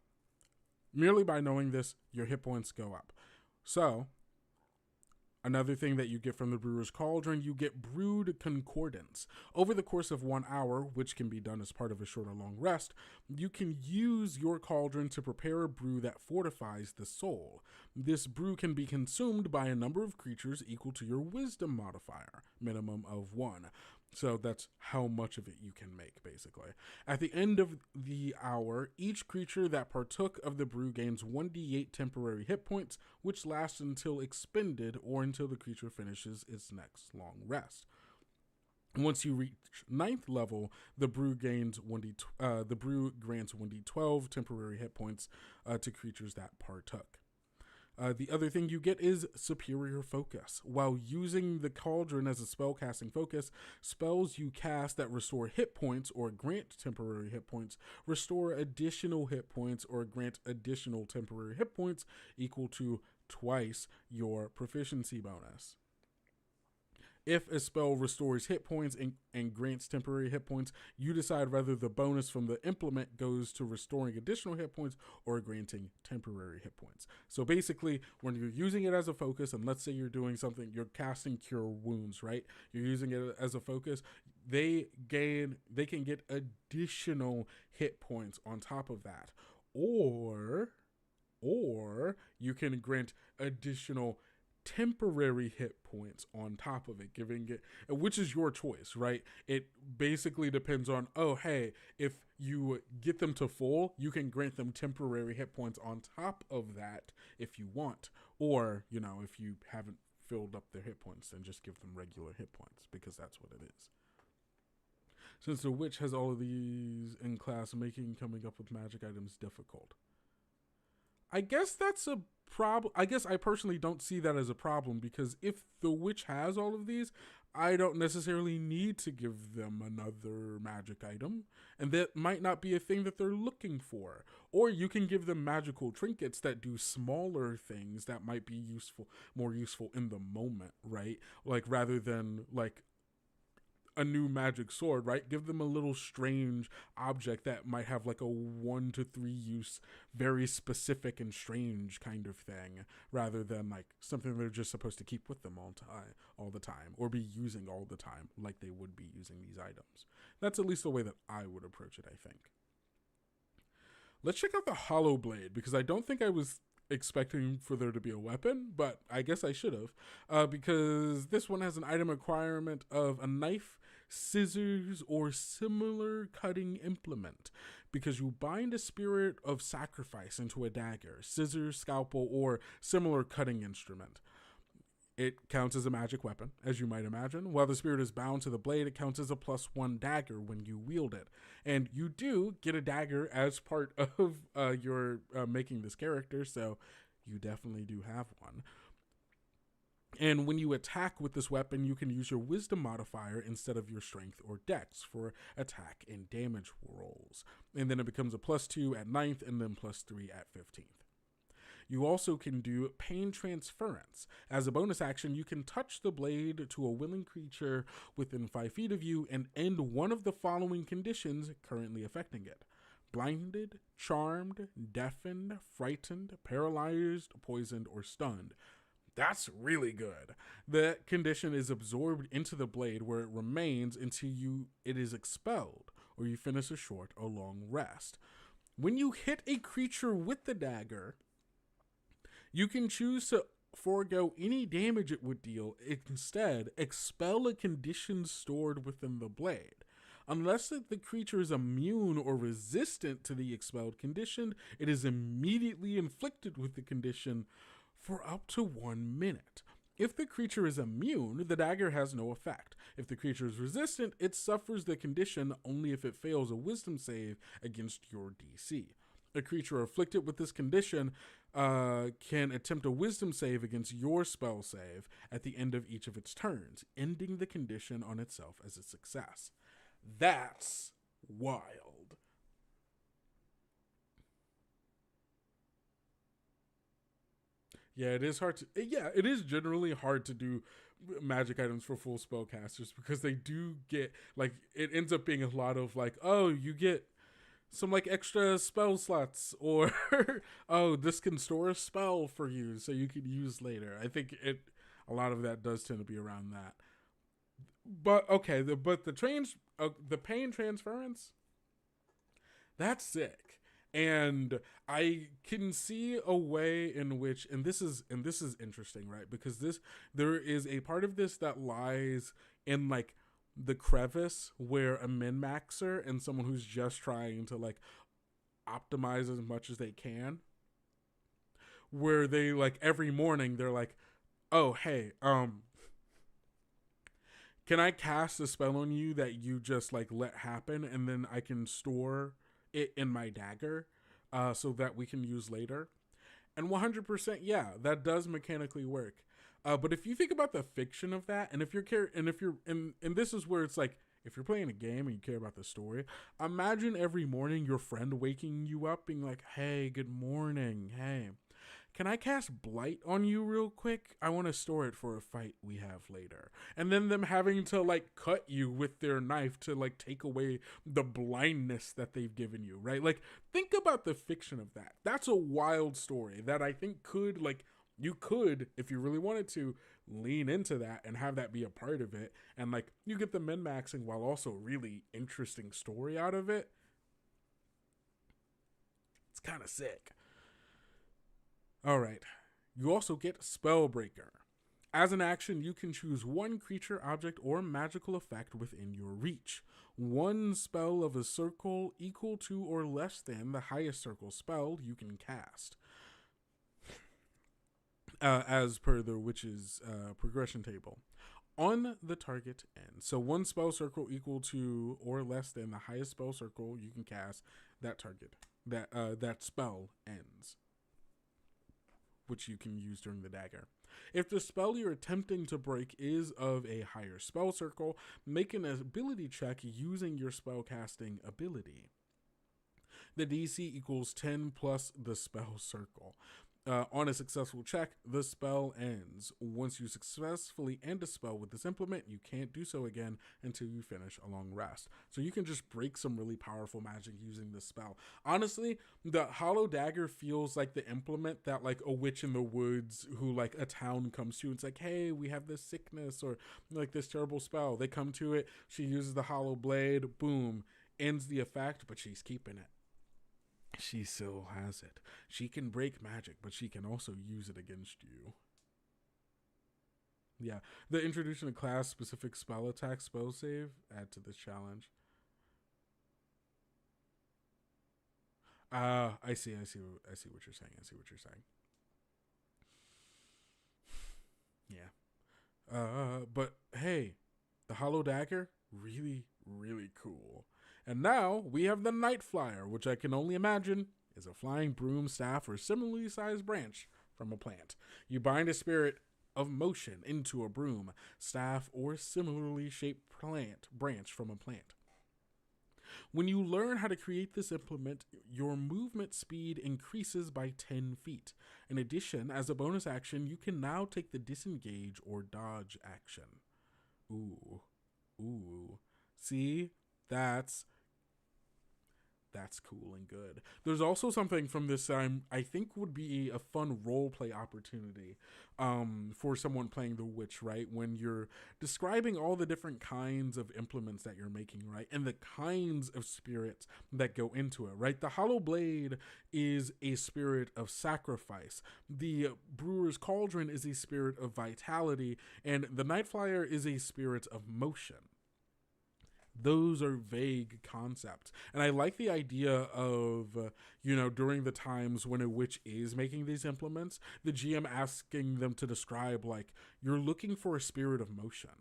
merely by knowing this, your hit points go up. So, another thing that you get from the Brewer's Cauldron, you get Brewed Concordance. Over the course of 1 hour, which can be done as part of a short or long rest, you can use your cauldron to prepare a brew that fortifies the soul. This brew can be consumed by a number of creatures equal to your wisdom modifier, minimum of 1. So that's how much of it you can make, basically. At the end of the hour, each creature that partook of the brew gains 1d8 temporary hit points, which lasts until expended or until the creature finishes its next long rest. Once you reach 9th level, the brew grants 1d12 temporary hit points to creatures that partook. The other thing you get is superior focus. While using the cauldron as a spellcasting focus, spells you cast that restore hit points or grant temporary hit points restore additional hit points or grant additional temporary hit points equal to twice your proficiency bonus. If a spell restores hit points and grants temporary hit points, you decide whether the bonus from the implement goes to restoring additional hit points or granting temporary hit points. So basically, when you're using it as a focus, and let's say you're doing something, you're casting Cure Wounds, right? You're using it as a focus, they can get additional hit points on top of that. Or you can grant additional temporary hit points on top of it, giving it, which is your choice, right? It basically depends on, oh, hey, if you get them to full, you can grant them temporary hit points on top of that if you want. Or, if you haven't filled up their hit points, then just give them regular hit points, because that's what it is. Since the witch has all of these in class, making coming up with magic items difficult. I guess that's a problem. I guess I personally don't see that as a problem, because if the witch has all of these, I don't necessarily need to give them another magic item, and that might not be a thing that they're looking for. Or you can give them magical trinkets that do smaller things that might be more useful in the moment, right? Like, rather than like a new magic sword, right? Give them a little strange object that might have like a 1 to 3 use, very specific and strange kind of thing, rather than like something they're just supposed to keep with them all the time, or be using all the time, like they would be using these items. That's at least the way that I would approach it, I think. Let's check out the Hollow Blade, because I don't think I was expecting for there to be a weapon, but I guess I should have, because this one has an item requirement of a knife, scissors, or similar cutting implement, because you bind a spirit of sacrifice into a dagger, scissors, scalpel, or similar cutting instrument. It counts as a magic weapon, as you might imagine. While the spirit is bound to the blade, it counts as a +1 dagger when you wield it. And you do get a dagger as part of your making this character, so you definitely do have one. And when you attack with this weapon, you can use your wisdom modifier instead of your strength or dex for attack and damage rolls. And then it becomes a +2 at 9th and then +3 at 15th. You also can do pain transference. As a bonus action, you can touch the blade to a willing creature within 5 feet of you and end one of the following conditions currently affecting it: blinded, charmed, deafened, frightened, paralyzed, poisoned, or stunned. That's really good. The condition is absorbed into the blade, where it remains until it is expelled, or you finish a short or long rest. When you hit a creature with the dagger, you can choose to forego any damage it would deal. Instead, expel a condition stored within the blade. Unless the creature is immune or resistant to the expelled condition, it is immediately inflicted with the condition for up to 1 minute. If the creature is immune, the dagger has no effect. If the creature is resistant, it suffers the condition only if it fails a wisdom save against your DC. A creature afflicted with this condition can attempt a wisdom save against your spell save at the end of each of its turns, ending the condition on itself as a success. That's wild. Yeah, it is generally hard to do magic items for full spellcasters, because they do get, like, it ends up being a lot of like, oh, you get some like extra spell slots, or oh, this can store a spell for you so you can use later. I think a lot of that does tend to be around that. But okay, the pain transference, that's sick. And I can see a way in which, and this is interesting, right? Because there is a part of this that lies in like the crevice where a min-maxer and someone who's just trying to like optimize as much as they can, where they like every morning they're like, oh hey, can I cast a spell on you that you just like let happen, and then I can store it in my dagger so that we can use later? And 100%, yeah, that does mechanically work. But if you think about the fiction of that, and if you're and this is where it's like, if you're playing a game and you care about the story, imagine every morning your friend waking you up being like, hey, good morning, hey, can I cast Blight on you real quick? I want to store it for a fight we have later. And then them having to like cut you with their knife to like take away the blindness that they've given you, right? Like, think about the fiction of that. That's a wild story that I think could like, you could, if you really wanted to, lean into that and have that be a part of it. And like, you get the min-maxing while also really interesting story out of it. It's kind of sick. All right. You also get Spellbreaker. As an action, you can choose one creature, object, or magical effect within your reach. One spell of a circle equal to or less than the highest circle spell you can cast. As per the witch's progression table. On the target end. So one spell circle equal to or less than the highest spell circle you can cast, that target. That spell ends, which you can use during the dagger. If the spell you're attempting to break is of a higher spell circle, make an ability check using your spellcasting ability. The DC equals 10 plus the spell circle. On a successful check, the spell ends. Once you successfully end a spell with this implement, you can't do so again until you finish a long rest. So you can just break some really powerful magic using this spell. Honestly, the Hollow Dagger feels like the implement that like a witch in the woods who like a town comes to. It's like, hey, we have this sickness or like this terrible spell. They come to it. She uses the Hollow Blade. Boom. Ends the effect, but she's keeping it. She still has it. She can break magic, but she can also use it against you. Yeah. The introduction of class-specific spell attack spell save add to this challenge. I see what you're saying. Yeah. But hey, the Hollow Dagger, really, really cool. And now we have the Night Flyer, which I can only imagine is a flying broom, staff, or similarly sized branch from a plant. You bind a spirit of motion into a broom, staff, or similarly shaped branch from a plant. When you learn how to create this implement, your movement speed increases by 10 feet. In addition, as a bonus action, you can now take the disengage or dodge action. Ooh. See? That's cool and good. There's also something from this I think would be a fun roleplay opportunity for someone playing the witch, right? When you're describing all the different kinds of implements that you're making, right? And the kinds of spirits that go into it, right? The Hollow Blade is a spirit of sacrifice. The Brewer's Cauldron is a spirit of vitality. And the Night Flyer is a spirit of motion. Those are vague concepts. And I like the idea of, during the times when a witch is making these implements, the GM asking them to describe, like, you're looking for a spirit of motion.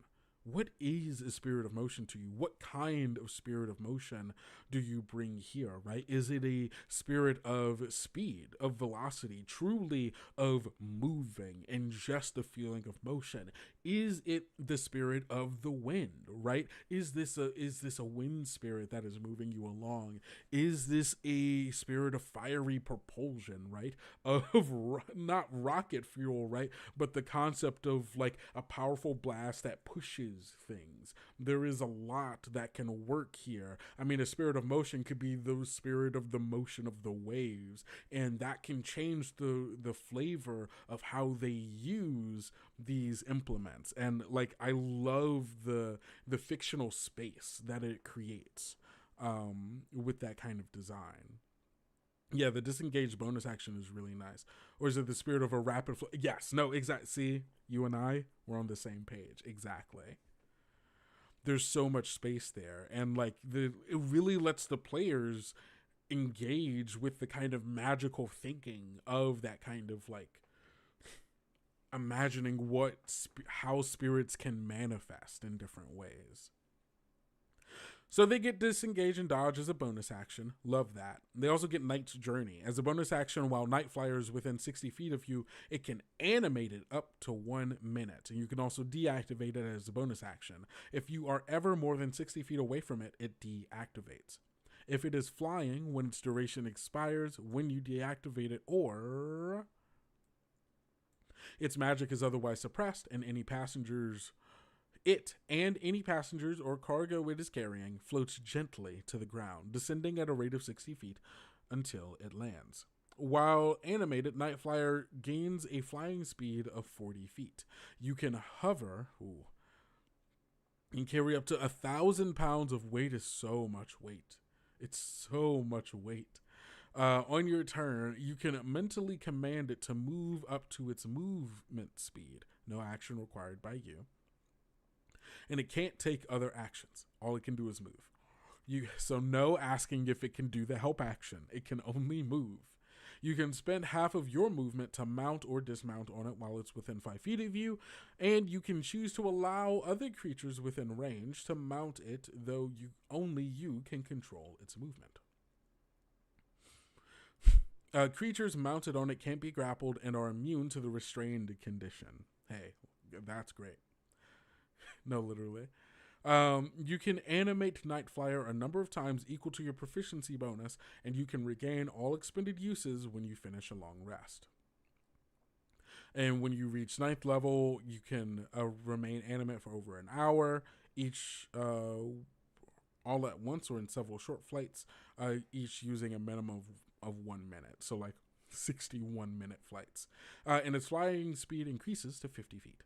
What is a spirit of motion to you? What kind of spirit of motion do you bring here, right? Is it a spirit of speed, of velocity, truly of moving and just the feeling of motion? Is it the spirit of the wind, right? Is this a wind spirit that is moving you along? Is this a spirit of fiery propulsion, right? Of not rocket fuel, right? But the concept of like a powerful blast that pushes things. There is a lot that can work here. I mean, a spirit of motion could be the spirit of the motion of the waves, and that can change the flavor of how they use these implements. And like, I love the fictional space that it creates with that kind of design. Yeah, the disengaged bonus action is really nice. Or is it the spirit of a rapid flow? Yes, no, exactly. See, you and I, we're on the same page. Exactly. there's so much space there, and like it really lets the players engage with the kind of magical thinking of that kind of like imagining how spirits can manifest in different ways. So they get disengage and dodge as a bonus action. Love that. They also get Night's Journey. As a bonus action, while Night Flyer is within 60 feet of you, it can animate it up to 1 minute. And you can also deactivate it as a bonus action. If you are ever more than 60 feet away from it, it deactivates. If it is flying, when its duration expires, when you deactivate it, or its magic is otherwise suppressed, and any passengers or cargo it is carrying floats gently to the ground, descending at a rate of 60 feet until it lands. While animated, Night Flyer gains a flying speed of 40 feet. You can hover and carry up to 1,000 pounds of weight. Is so much weight. It's so much weight. On your turn, you can mentally command it to move up to its movement speed. No action required by you. And it can't take other actions. All it can do is move. So no asking if it can do the help action. It can only move. You can spend half of your movement to mount or dismount on it while it's within 5 feet of you, and you can choose to allow other creatures within range to mount it, though only you can control its movement. Creatures mounted on it can't be grappled and are immune to the restrained condition. Hey, that's great. No, literally. You can animate Night Flyer a number of times equal to your proficiency bonus, and you can regain all expended uses when you finish a long rest. And when you reach 9th level, you can remain animate for over an hour, each all at once or in several short flights, each using a minimum of 1 minute. So like 61-minute flights. And its flying speed increases to 50 feet.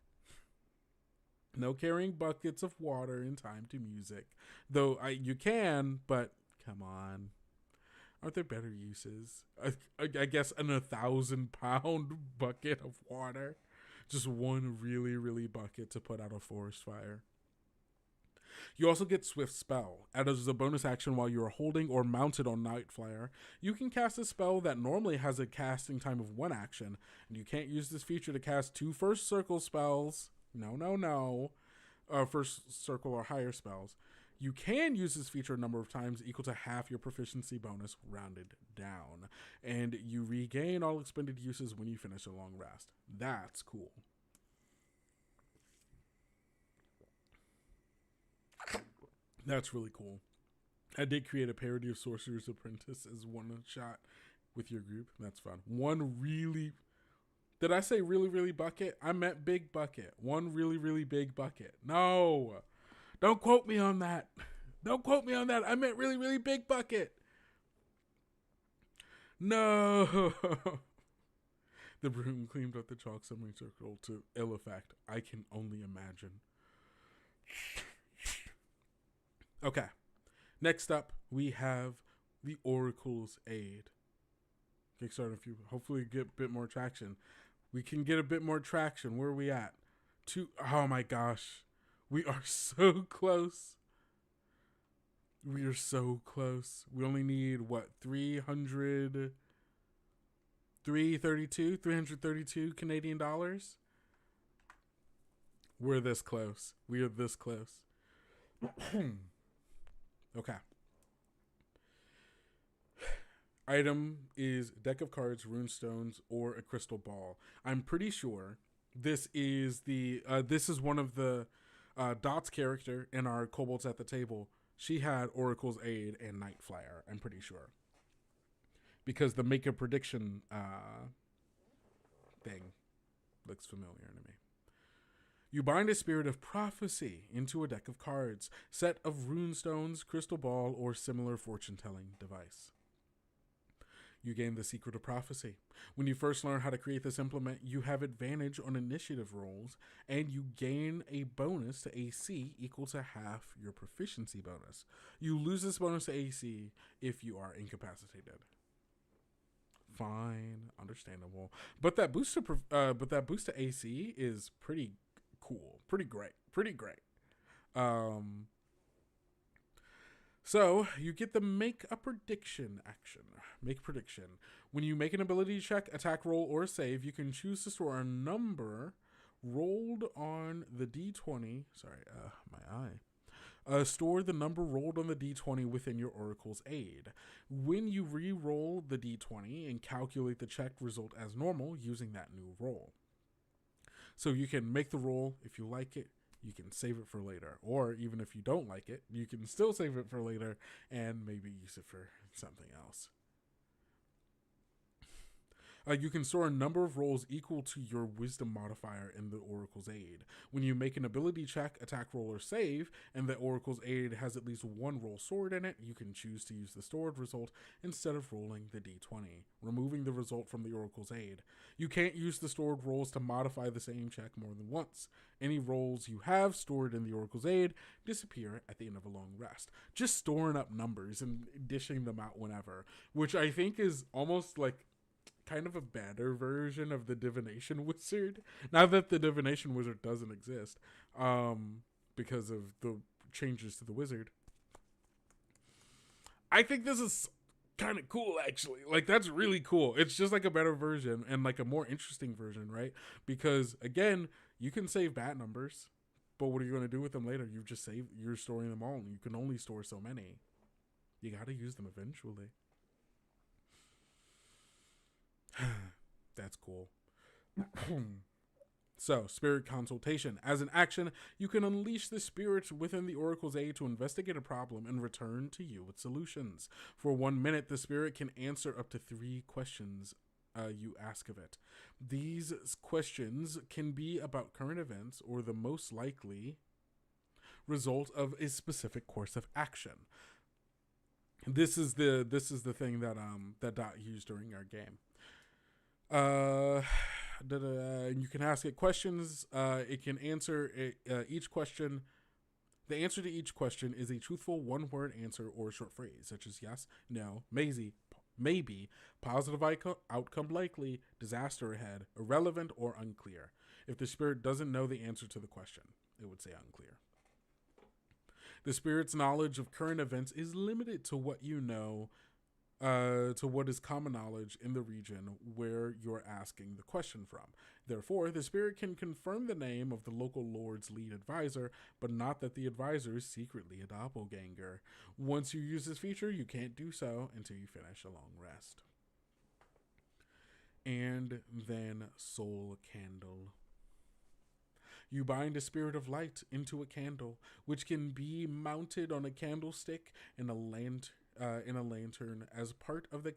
No carrying buckets of water in time to music. Though you can, but come on. Aren't there better uses? I guess an 1,000-pound bucket of water. Just one really, really bucket to put out a forest fire. You also get Swift Spell. As a bonus action while you are holding or mounted on Night Flyer, you can cast a spell that normally has a casting time of 1 action, and you can't use this feature to cast 2 first circle spells. No. First circle or higher spells. You can use this feature a number of times equal to half your proficiency bonus rounded down. And you regain all expended uses when you finish a long rest. That's cool. That's really cool. I did create a parody of Sorcerer's Apprentice as one shot with your group. That's fun. Did I say really, really bucket? I meant big bucket. One really, really big bucket. No. Don't quote me on that. Don't quote me on that. I meant really, really big bucket. No. The broom cleaned up the chalk semicircle to ill effect. I can only imagine. Okay. Next up, we have the Oracle's Aid. Kickstarter, if you hopefully get a bit more traction. We can get a bit more traction. Where are we at? Oh my gosh. We are so close. We are so close. We only need, 332 Canadian dollars? We're this close. We are this close. Okay. Item is deck of cards, runestones, or a crystal ball. I'm pretty sure this is one of the Dot's character in our Kobolds at the Table. She had Oracle's Aid and Night Flyer, I'm pretty sure. Because the make a prediction thing looks familiar to me. You bind a spirit of prophecy into a deck of cards, set of runestones, crystal ball, or similar fortune-telling device. You gain the Secret of Prophecy. When you first learn how to create this implement, you have advantage on initiative rolls, and you gain a bonus to AC equal to half your proficiency bonus. You lose this bonus to AC if you are incapacitated. Fine, understandable. But that boost to AC is pretty cool, pretty great. Um, so you get the make a prediction action. Make prediction. When you make an ability check, attack roll, or save, you can choose to store a number rolled on the d20. Sorry, my eye. Store the number rolled on the d20 within your Oracle's aid. When you re-roll the d20 and calculate the check result as normal using that new roll. So you can make the roll if you like it. You can save it for later. Or even if you don't like it, you can still save it for later and maybe use it for something else. You can store a number of rolls equal to your wisdom modifier in the Oracle's aid. When you make an ability check, attack roll, or save, and the Oracle's aid has at least one roll stored in it, you can choose to use the stored result instead of rolling the d20, removing the result from the Oracle's aid. You can't use the stored rolls to modify the same check more than once. Any rolls you have stored in the Oracle's aid disappear at the end of a long rest. Just storing up numbers and dishing them out whenever, which I think is almost like kind of a better version of the divination wizard. Now that the divination wizard doesn't exist, because of the changes to the wizard. I think this is kind of cool, actually. Like, that's really cool. It's just like a better version and like a more interesting version, right? Because again, you can save bad numbers, but what are you going to do with them later? You're storing them all, and you can only store so many. You got to use them eventually. That's cool. So, spirit consultation. As an action, you can unleash the spirit within the Oracle's aid to investigate a problem and return to you with solutions. For 1 minute, the spirit can answer up to 3 questions you ask of it. These questions can be about current events or the most likely result of a specific course of action. This is the thing that Dot used during our game. You can ask it questions. It can answer each question. The answer to each question is a truthful one-word answer or short phrase, such as yes, no, maybe, positive outcome likely, disaster ahead, irrelevant, or unclear. If the spirit doesn't know the answer to the question, it would say unclear. The spirit's knowledge of current events is limited to what you know, to what is common knowledge in the region where you're asking the question from. Therefore, the spirit can confirm the name of the local lord's lead advisor, but not that the advisor is secretly a doppelganger. Once you use this feature, you can't do so until you finish a long rest. And then Soul Candle. You bind a spirit of light into a candle, which can be mounted on a candlestick and a lantern as part of the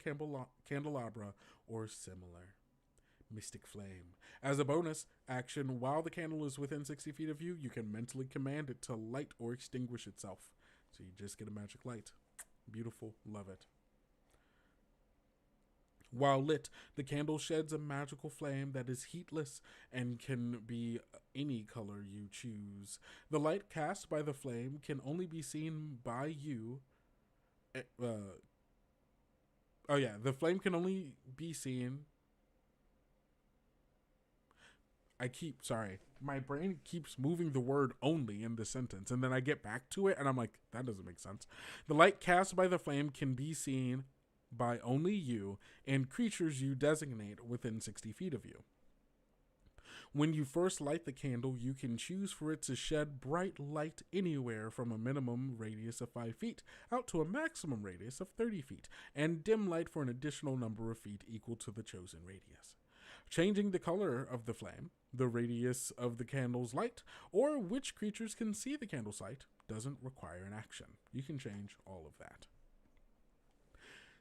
candelabra or similar. Mystic Flame. As a bonus action, while the candle is within 60 feet of you, you can mentally command it to light or extinguish itself. So you just get a magic light. Beautiful. Love it. While lit, the candle sheds a magical flame that is heatless and can be any color you choose. The light cast by the flame can only be seen by you. The flame can only be seen. My brain keeps moving the word only in the sentence, and then I get back to it, and I'm like, that doesn't make sense. The light cast by the flame can be seen by only you and creatures you designate within 60 feet of you. When you first light the candle, you can choose for it to shed bright light anywhere from a minimum radius of 5 feet out to a maximum radius of 30 feet, and dim light for an additional number of feet equal to the chosen radius. Changing the color of the flame, the radius of the candle's light, or which creatures can see the candle's light doesn't require an action. You can change all of that.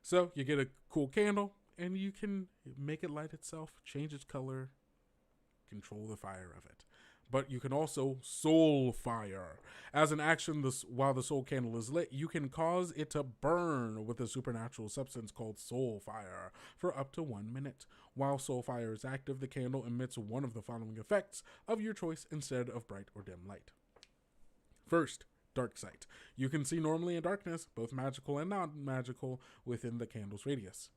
So you get a cool candle, and you can make it light itself, change its color, control the fire of it. But you can also soul fire. As an action, while the soul candle is lit, you can cause it to burn with a supernatural substance called soul fire for up to 1 minute. While soul fire is active, the candle emits one of the following effects of your choice instead of bright or dim light. First, dark sight. You can see normally in darkness, both magical and non-magical, within the candle's radius.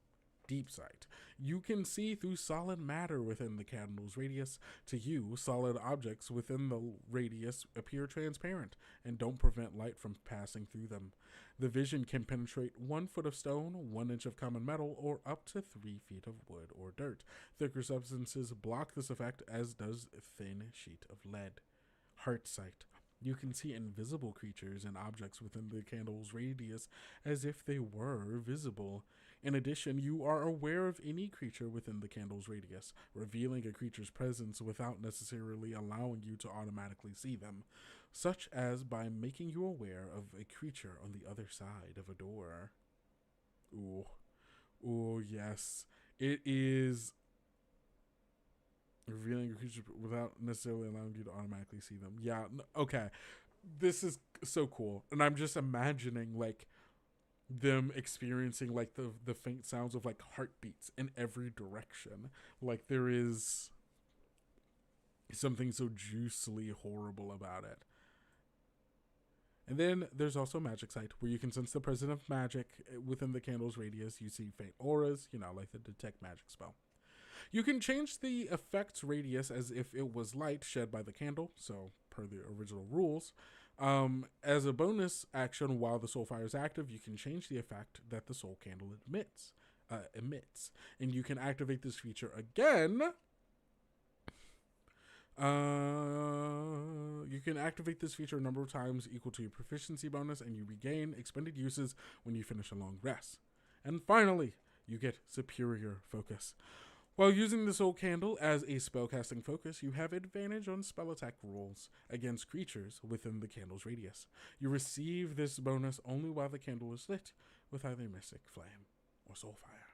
deep sight. You can see through solid matter within the candle's radius. To you, solid objects within the radius appear transparent and don't prevent light from passing through them. The vision can penetrate 1 foot of stone, 1 inch of common metal, or up to 3 feet of wood or dirt. Thicker substances block this effect, as does a thin sheet of lead. Heart sight. You can see invisible creatures and objects within the candle's radius as if they were visible. In addition, you are aware of any creature within the candle's radius, revealing a creature's presence without necessarily allowing you to automatically see them, such as by making you aware of a creature on the other side of a door. Ooh. Ooh, yes. It is revealing a creature without necessarily allowing you to automatically see them. Yeah, okay. This is so cool. And I'm just imagining, like, them experiencing, like, the faint sounds of, like, heartbeats in every direction. Like, there is something so juicily horrible about it. And then there's also magic sight, where you can sense the presence of magic within the candle's radius. You see faint auras, like the detect magic spell. You can change the effect's radius as if it was light shed by the candle, so per the original rules. As a bonus action, while the soul fire is active, you can change the effect that the soul candle emits. And you can activate this feature again. You can activate this feature a number of times equal to your proficiency bonus, and you regain expended uses when you finish a long rest. And finally, you get superior focus. While using the soul candle as a spellcasting focus, you have advantage on spell attack rolls against creatures within the candle's radius. You receive this bonus only while the candle is lit with either mystic flame or soul fire.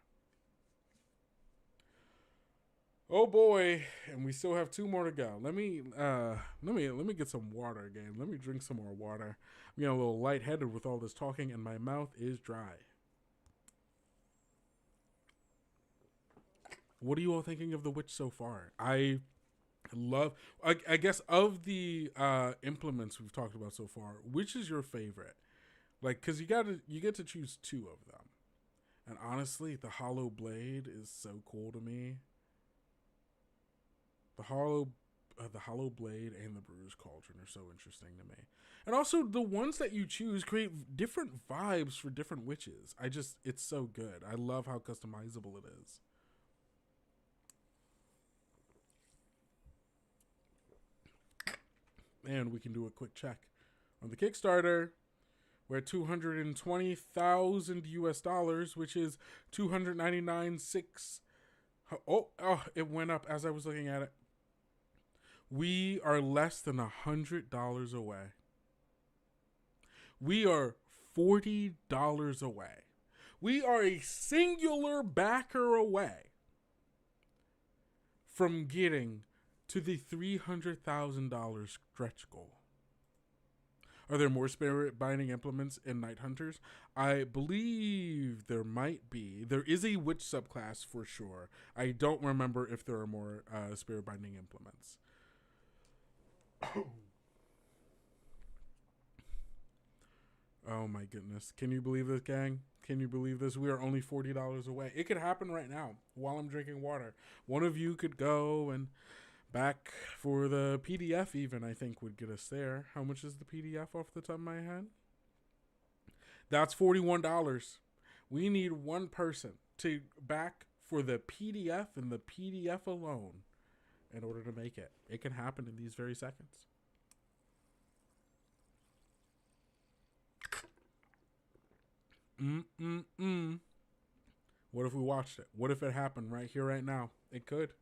Oh boy, and we still have 2 more to go. Let me get some water again. Let me drink some more water. I'm getting a little lightheaded with all this talking, and my mouth is dry. What are you all thinking of The Witch so far? I guess of the implements we've talked about so far, which is your favorite? Like, because you get to choose 2 of them. And honestly, the hollow blade is so cool to me. The hollow blade and the brewer's cauldron are so interesting to me. And also, the ones that you choose create different vibes for different witches. It's so good. I love how customizable it is. And we can do a quick check on the Kickstarter. We're at $220,000 US, which is $299,600. Oh, it went up as I was looking at it. We are less than $100 away. We are $40 away. We are a singular backer away from getting to the $300,000 stretch goal. Are there more spirit binding implements in Night Hunters? I believe there might be. There is a witch subclass for sure. I don't remember if there are more spirit binding implements. Oh my goodness. Can you believe this, gang? Can you believe this? We are only $40 away. It could happen right now while I'm drinking water. One of you could go and back for the PDF even, I think, would get us there. How much is the PDF off the top of my head? That's $41. We need one person to back for the PDF and the PDF alone in order to make it. It can happen in these very seconds. What if we watched it? What if it happened right here, right now? It could.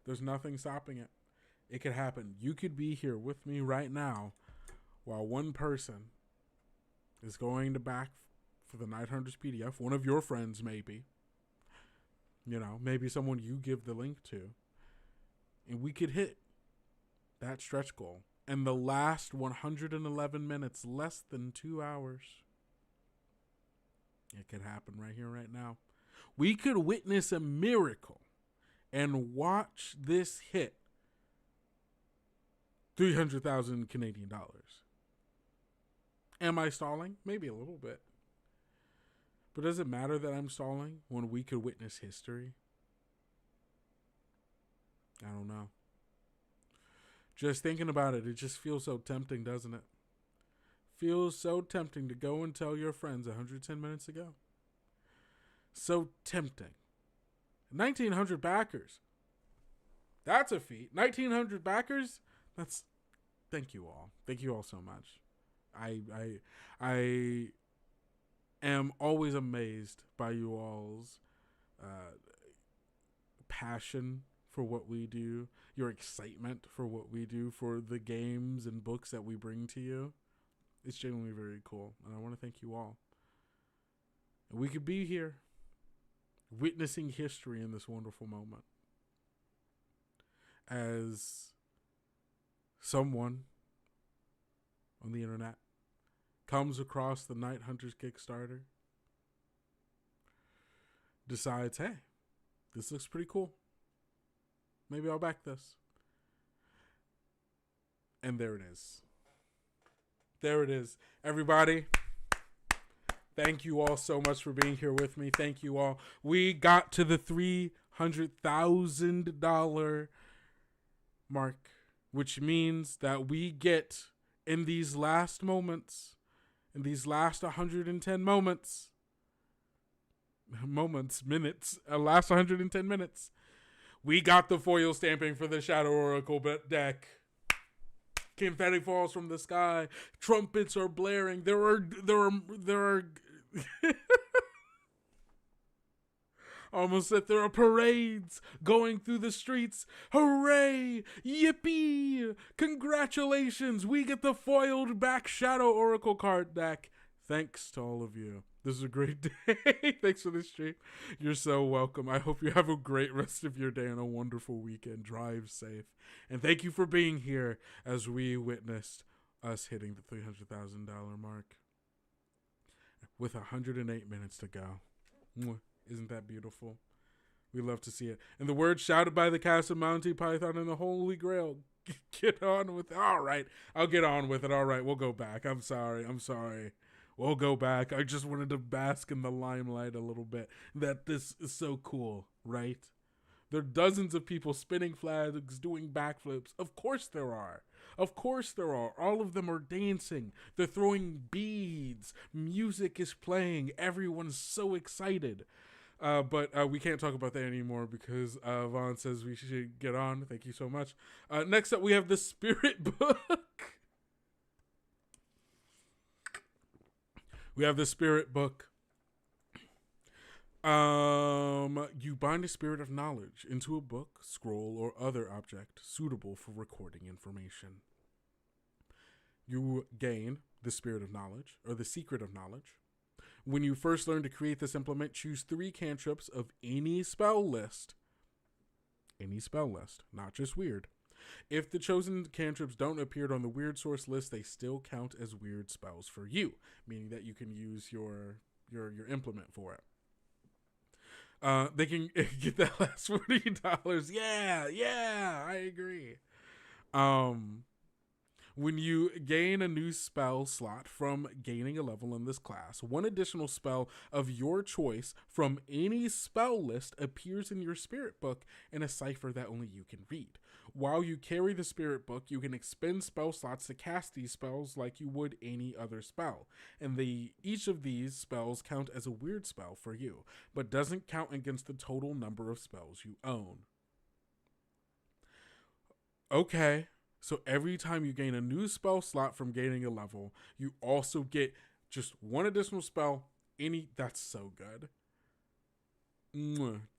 There's nothing stopping it. It could happen. You could be here with me right now while one person is going to back for the Night Hunters PDF. One of your friends, maybe. Maybe someone you give the link to. And we could hit that stretch goal. And the last 111 minutes, less than 2 hours. It could happen right here, right now. We could witness a miracle and watch this hit 300,000 Canadian dollars. Am I stalling? Maybe a little bit. But does it matter that I'm stalling when we could witness history? I don't know. Just thinking about it, it just feels so tempting, doesn't it? Feels so tempting to go and tell your friends 110 minutes ago. So tempting. 1,900 backers. That's a feat. 1,900 backers? That's... Thank you all. Thank you all so much. I am always amazed by you all's passion for what we do, your excitement for what we do, for the games and books that we bring to you. It's genuinely very cool, and I want to thank you all. And we could be here witnessing history in this wonderful moment as someone on the internet comes across the Night Hunters Kickstarter, decides, hey, this looks pretty cool. Maybe I'll back this. And there it is. There it is. Everybody, thank you all so much for being here with me. Thank you all. We got to the $300,000 mark, which means that we get in these last moments, in these last 110 minutes, last 110 minutes, we got the foil stamping for the Shadow Oracle deck. Confetti falls from the sky. Trumpets are blaring. There are almost said there are parades going through the streets. Hooray! Yippee! Congratulations! We get the foiled back Shadow Oracle card deck. Thanks to all of you. This is a great day. Thanks for the stream. You're so welcome. I hope you have a great rest of your day and a wonderful weekend. Drive safe. And thank you for being here as we witnessed us hitting the $300,000 mark with 108 minutes to go. Isn't that beautiful? We love to see it. And the words shouted by the cast of Monty Python and the Holy Grail. Get on with it. All right. I'll get on with it. All right. We'll go back. I'm sorry. We'll go back. I just wanted to bask in the limelight a little bit. That this is so cool, right? There are dozens of people spinning flags, doing backflips. Of course there are. Of course there are. All of them are dancing. They're throwing beads. Music is playing. Everyone's so excited. But we can't talk about that anymore because Vaughn says we should get on. Thank you so much. Next up, we have the Spirit Book. We have the Spirit Book. You bind a spirit of knowledge into a book, scroll, or other object suitable for recording information. You gain the spirit of knowledge, or the secret of knowledge. When you first learn to create this implement, choose 3 cantrips of any spell list. Any spell list, not just weird. If the chosen cantrips don't appear on the weird source list, they still count as weird spells for you, meaning that you can use your implement for it. They can get that last $40. Yeah, I agree. When you gain a new spell slot from gaining a level in this class, one additional spell of your choice from any spell list appears in your spirit book in a cipher that only you can read. While you carry the spirit book, you can expend spell slots to cast these spells like you would any other spell. And each of these spells count as a weird spell for you, but doesn't count against the total number of spells you own. Okay. So every time you gain a new spell slot from gaining a level, you also get just one additional spell. That's so good.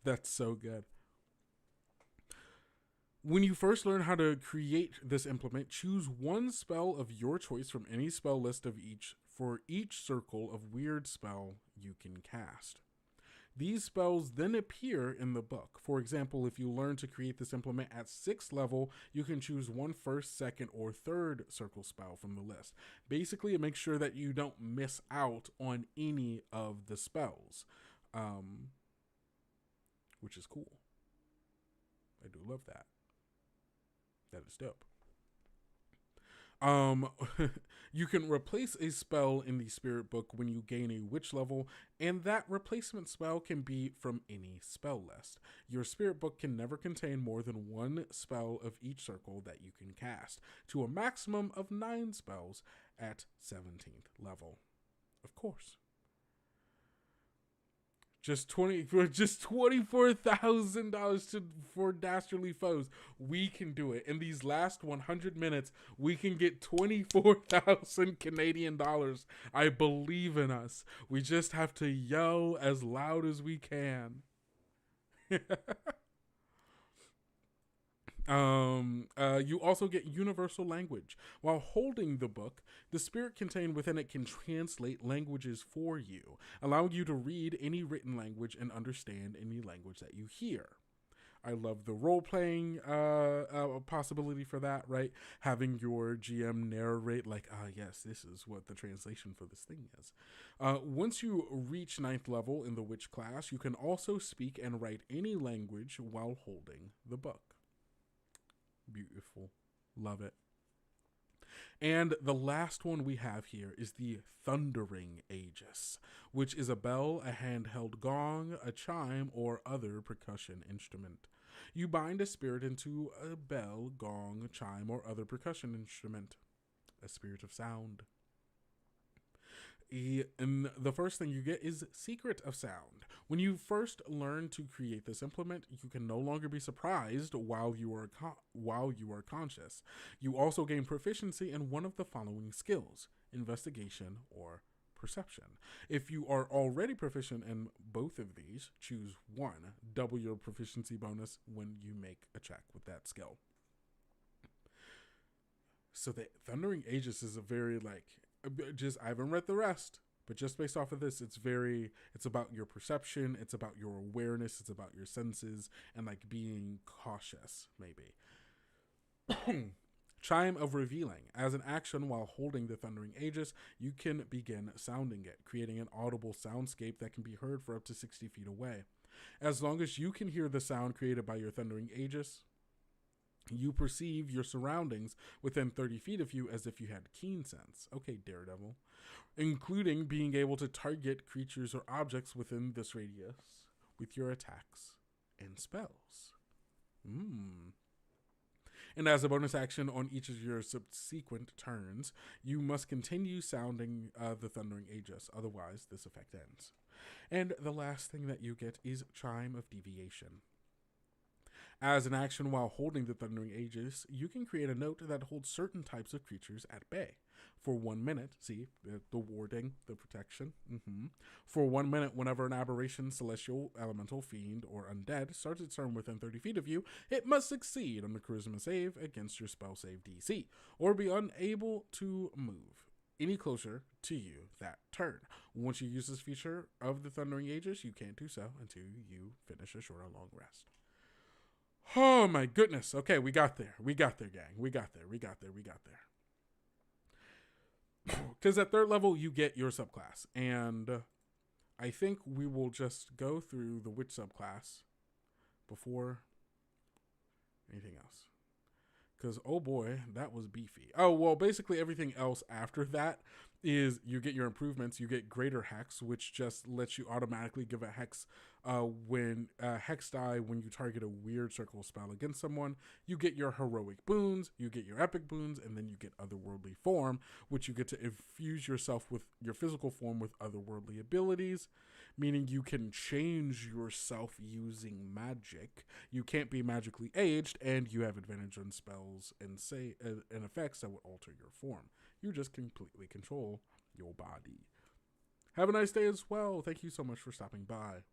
That's so good. When you first learn how to create this implement, choose one spell of your choice from any spell list for each circle of weird spell you can cast. These spells then appear in the book. For example, if you learn to create this implement at 6th level, you can choose one first, second, or third circle spell from the list. Basically, it makes sure that you don't miss out on any of the spells, which is cool. I do love that. That is dope. Um, you can replace a spell in the spirit book when you gain a witch level, and that replacement spell can be from any spell list. Your spirit book can never contain more than one spell of each circle that you can cast, to a maximum of 9 spells at 17th level. Of course. Just $24,000 for Dastardly Foes. We can do it. In these last 100 minutes, we can get 24,000 Canadian dollars. I believe in us. We just have to yell as loud as we can. You also get universal language. While holding the book, the spirit contained within it can translate languages for you, allowing you to read any written language and understand any language that you hear. I love the role-playing possibility for that, right? Having your GM narrate, like, yes, this is what the translation for this thing is. Once you reach 9th level in the Witch class, you can also speak and write any language while holding the book. Beautiful. Love it. And the last one we have here is the Thundering Aegis, which is a bell, a handheld gong, a chime, or other percussion instrument. You bind a spirit into a bell, gong, chime, or other percussion instrument. A spirit of sound. And the first thing you get is Secret of Sound. When you first learn to create this implement, you can no longer be surprised while you are conscious. You also gain proficiency in one of the following skills: investigation or perception. If you are already proficient in both of these, choose one. Double your proficiency bonus when you make a check with that skill. So the Thundering Aegis is a very I haven't read the rest, but just based off of this, it's about your perception, it's about your awareness, it's about your senses, and being cautious, maybe. Chime of Revealing. As an action while holding the Thundering Aegis, you can begin sounding it, creating an audible soundscape that can be heard for up to 60 feet away. As long as you can hear the sound created by your Thundering Aegis, you perceive your surroundings within 30 feet of you as if you had keen sense. Okay, Daredevil. Including being able to target creatures or objects within this radius with your attacks and spells. And as a bonus action on each of your subsequent turns, you must continue sounding the Thundering Aegis. Otherwise, this effect ends. And the last thing that you get is Chime of Deviation. As an action while holding the Thundering Aegis, you can create a note that holds certain types of creatures at bay. For 1 minute, see, the warding, the protection. For 1 minute, whenever an aberration, celestial, elemental, fiend, or undead starts its turn within 30 feet of you, it must succeed on the charisma save against your spell save DC, or be unable to move any closer to you that turn. Once you use this feature of the Thundering Aegis, you can't do so until you finish a short or long rest. Oh my goodness. Okay, we got there, gang. We got there. Because at 3rd level, you get your subclass. And I think we will just go through the witch subclass before anything else. Because, oh boy, that was beefy. Oh, well, basically everything else after that is you get your improvements. You get greater hex, which just lets you automatically give a hex hex die when you target a weird circle spell against someone. You get your heroic boons, you get your epic boons, and then you get otherworldly form, which you get to infuse yourself with your physical form with otherworldly abilities, meaning you can change yourself using magic. You can't be magically aged, and you have advantage on spells and effects that would alter your form. You just completely control your body. Have a nice day as well. Thank you so much for stopping by.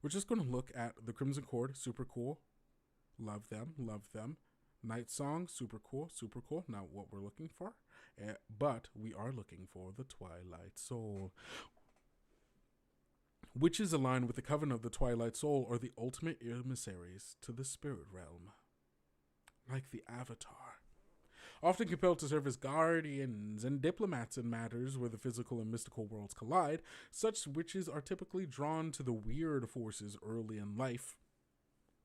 We're just going to look at the Crimson Cord. Super cool. Love them. Night Song. Super cool. Not what we're looking for. But we are looking for the Twilight Soul, which is aligned with the Coven of the Twilight Soul, or the ultimate emissaries to the spirit realm. Like the Avatar. Often compelled to serve as guardians and diplomats in matters where the physical and mystical worlds collide, such witches are typically drawn to the weird forces early in life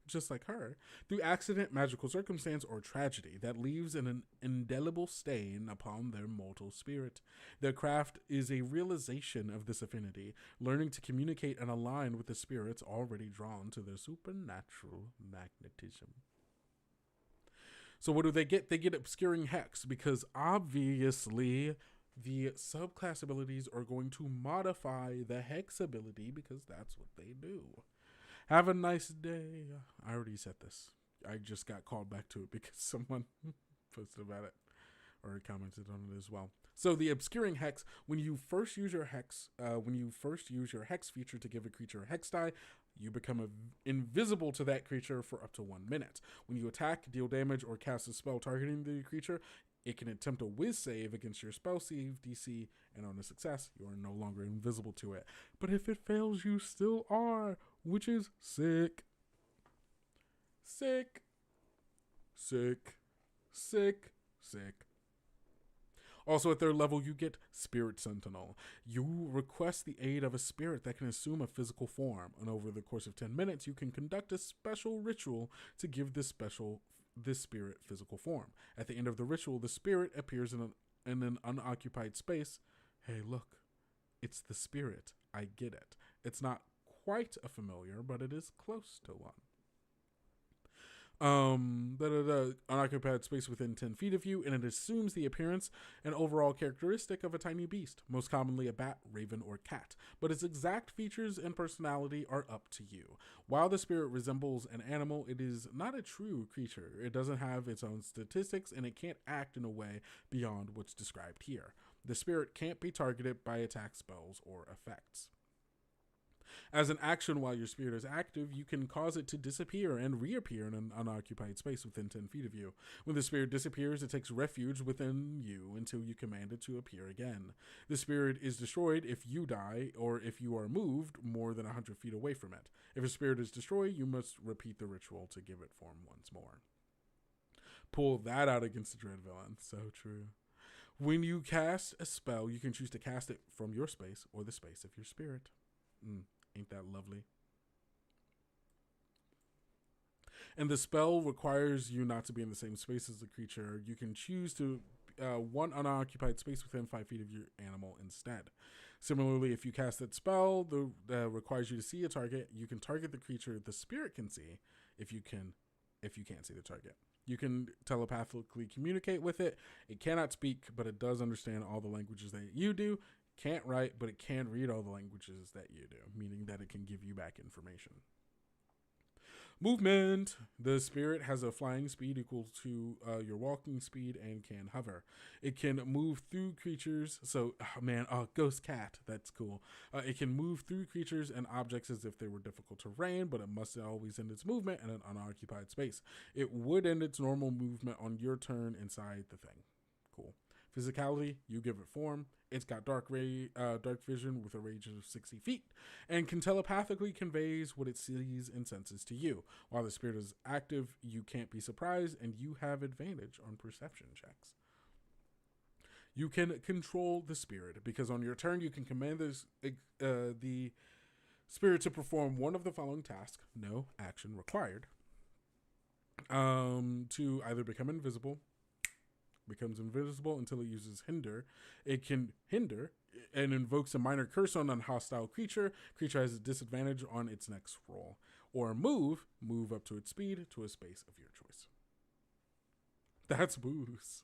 just like her, through accident, magical circumstance, or tragedy that leaves an indelible stain upon their mortal spirit. Their craft is a realization of this affinity, learning to communicate and align with the spirits already drawn to their supernatural magnetism. So what do they get? They get Obscuring Hex, because obviously the subclass abilities are going to modify the Hex ability, because that's what they do. Have a nice day. I already said this. I just got called back to it because someone posted about it or commented on it as well. So the Obscuring Hex, when you first use your Hex feature to give a creature a Hex die, you become invisible to that creature for up to 1 minute. When you attack, deal damage, or cast a spell targeting the creature, it can attempt a whiz save against your spell save DC, and on a success, you are no longer invisible to it. But if it fails, you still are, which is sick. Sick. Sick. Sick. Sick. Also, at their level, you get Spirit Sentinel. You request the aid of a spirit that can assume a physical form, and over the course of 10 minutes, you can conduct a special ritual to give this spirit physical form. At the end of the ritual, the spirit appears in an unoccupied space. Hey, look, it's the spirit. I get it. It's not quite a familiar, but it is close to one. Unoccupied space within 10 feet of you, and it assumes the appearance and overall characteristic of a tiny beast, most commonly a bat, raven, or cat, but its exact features and personality are up to you. While the spirit resembles an animal, it is not a true creature. It doesn't have its own statistics, and it can't act in a way beyond what's described here. The spirit can't be targeted by attack spells or effects. As an action while your spirit is active, you can cause it to disappear and reappear in an unoccupied space within 10 feet of you. When the spirit disappears, it takes refuge within you until you command it to appear again. The spirit is destroyed if you die or if you are moved more than 100 feet away from it. If a spirit is destroyed, you must repeat the ritual to give it form once more. Pull that out against the dread villain. So true. When you cast a spell, you can choose to cast it from your space or the space of your spirit. Ain't that lovely? And the spell requires you not to be in the same space as the creature. You can choose to one unoccupied space within 5 feet of your animal instead. Similarly, if you cast that spell that requires you to see a target, you can target the creature the spirit can see if you can't see the target. You can telepathically communicate with it. It cannot speak, but it does understand all the languages that you do. Can't write, but it can read all the languages that you do, meaning that it can give you back information. Movement. The spirit has a flying speed equal to your walking speed and can hover. It can move through creatures. Ghost cat. That's cool. It can move through creatures and objects as if they were difficult terrain, but it must always end its movement in an unoccupied space. It would end its normal movement on your turn inside the thing. Cool. Physicality, you give it form. It's got dark vision with a range of 60 feet and can telepathically conveys what it sees and senses to you. While the spirit is active, you can't be surprised and you have advantage on perception checks. You can control the spirit because on your turn you can command the spirit to perform one of the following tasks, no action required, to either become invisible, becomes invisible until it uses hinder. It can hinder and invokes a minor curse on a hostile creature. Creature has a disadvantage on its next roll. Or move up to its speed to a space of your choice. That's booze.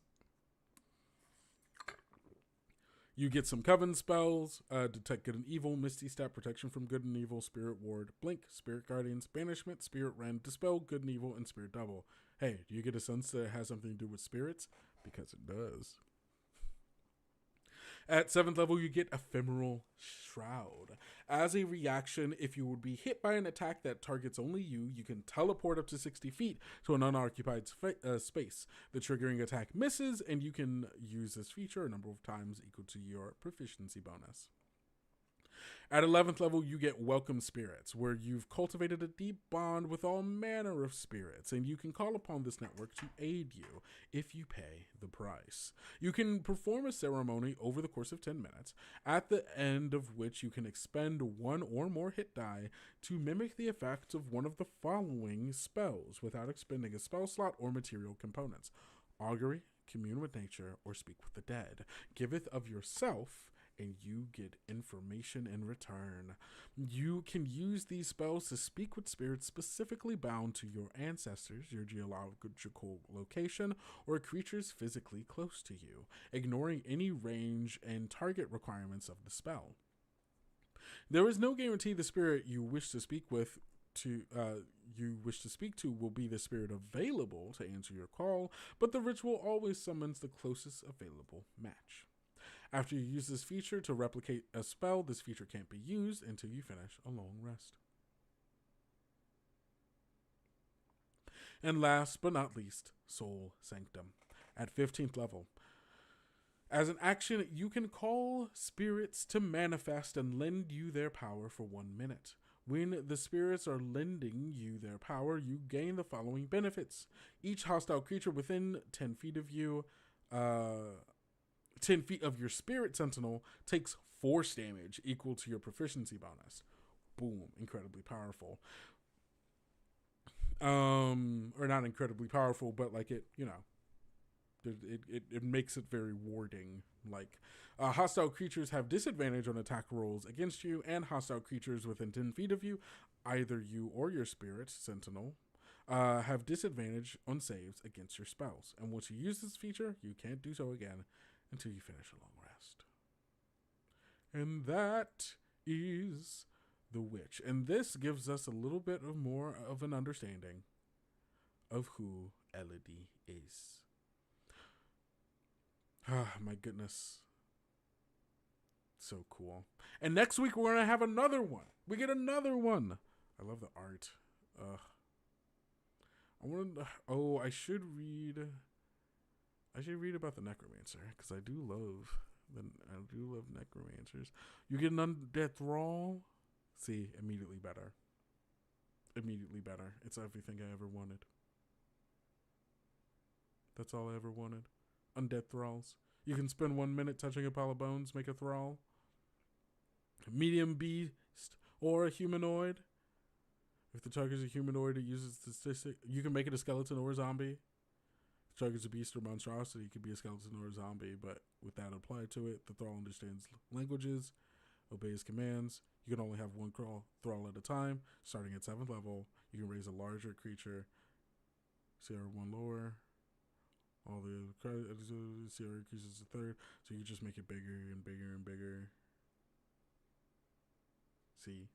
You get some coven spells, detect good and evil, misty step, protection from good and evil, spirit ward, blink, spirit guardians, banishment, spirit rend, dispel good and evil, and spirit double. Hey, do you get a sense that it has something to do with spirits? Because it does. At 7th level, you get Ephemeral Shroud. As a reaction, if you would be hit by an attack that targets only you, you can teleport up to 60 feet to an unoccupied space. The triggering attack misses, and you can use this feature a number of times equal to your proficiency bonus. At 11th level, you get Welcome Spirits, where you've cultivated a deep bond with all manner of spirits, and you can call upon this network to aid you if you pay the price. You can perform a ceremony over the course of 10 minutes, at the end of which you can expend one or more hit die to mimic the effects of one of the following spells without expending a spell slot or material components: Augury, Commune with Nature, or Speak with the Dead. Giveth of yourself, and you get information in return. You can use these spells to speak with spirits specifically bound to your ancestors, your geological location, or creatures physically close to you, ignoring any range and target requirements of the spell. There is no guarantee the spirit you wish to speak to will be the spirit available to answer your call, but the ritual always summons the closest available match. After you use this feature to replicate a spell, this feature can't be used until you finish a long rest. And last but not least, Soul Sanctum. At 15th level. As an action, you can call spirits to manifest and lend you their power for 1 minute. When the spirits are lending you their power, you gain the following benefits. Each hostile creature within 10 feet of you, 10 feet of your spirit sentinel takes force damage equal to your proficiency bonus. Boom. Incredibly powerful. Or not incredibly powerful, but like it makes it very warding. Like, hostile creatures have disadvantage on attack rolls against you, and hostile creatures within 10 feet of you, either you or your spirit sentinel, have disadvantage on saves against your spells. And once you use this feature, you can't do so again until you finish a long rest. And that is the witch. And this gives us a little bit of more of an understanding of who Elodie is. Ah, my goodness. So cool. And next week we're going to have another one. We get another one. I love the art. I should read about the necromancer, because I do love necromancers. You get an undead thrall. See, immediately better. It's everything I ever wanted. That's all I ever wanted. Undead thralls. You can spend 1 minute touching a pile of bones, make a thrall. Medium beast or a humanoid. If the target is a humanoid, it uses statistic. You can make it a skeleton or a zombie. If the target is a beast or monstrosity, it could be a skeleton or a zombie, but with that applied to it, the thrall understands languages, obeys commands. You can only have one thrall at a time. Starting at 7th level, you can raise a larger creature. CR1 lower. All the CR increases to 3rd, so you just make it bigger and bigger and bigger. See?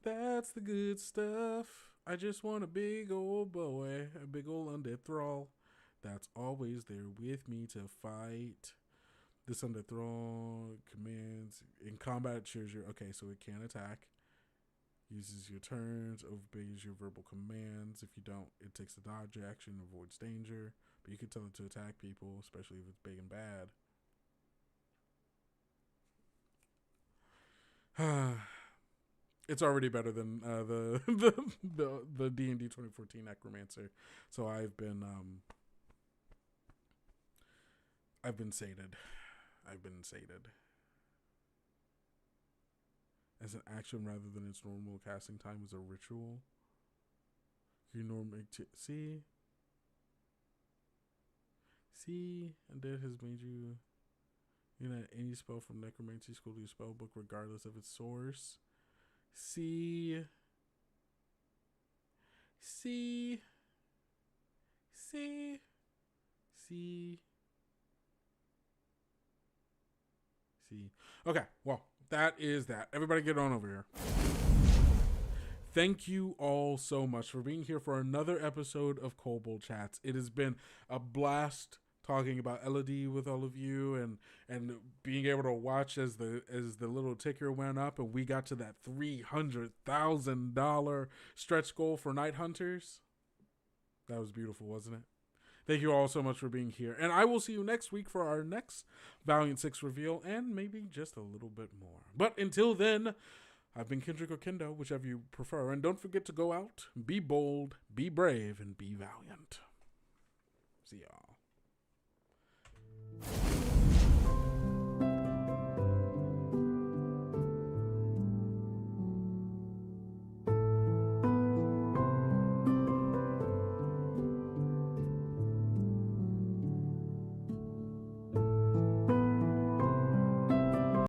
That's the good stuff. I just want a big old boy, a big old undead thrall that's always there with me to fight. This undead thrall commands in combat. Shares your so it can attack. Uses your turns, obeys your verbal commands. If you don't, it takes a dodge action, avoids danger. But you can tell it to attack people, especially if it's big and bad. It's already better than the D&D 2014 Necromancer. So I've been sated. As an action rather than its normal casting time as a ritual. You normally see, undead has made you can add any spell from necromancy school to your spell book regardless of its source. See. Okay, well, that is that. Everybody get on over here. Thank you all so much for being here for another episode of Kobold Chats. It has been a blast talking about Elodie with all of you and being able to watch as the little ticker went up and we got to that $300,000 stretch goal for Night Hunters. That was beautiful, wasn't it? Thank you all so much for being here. And I will see you next week for our next Valiant 6 reveal and maybe just a little bit more. But until then, I've been Kendrick or Kendo, whichever you prefer. And don't forget to go out, be bold, be brave, and be valiant. See y'all.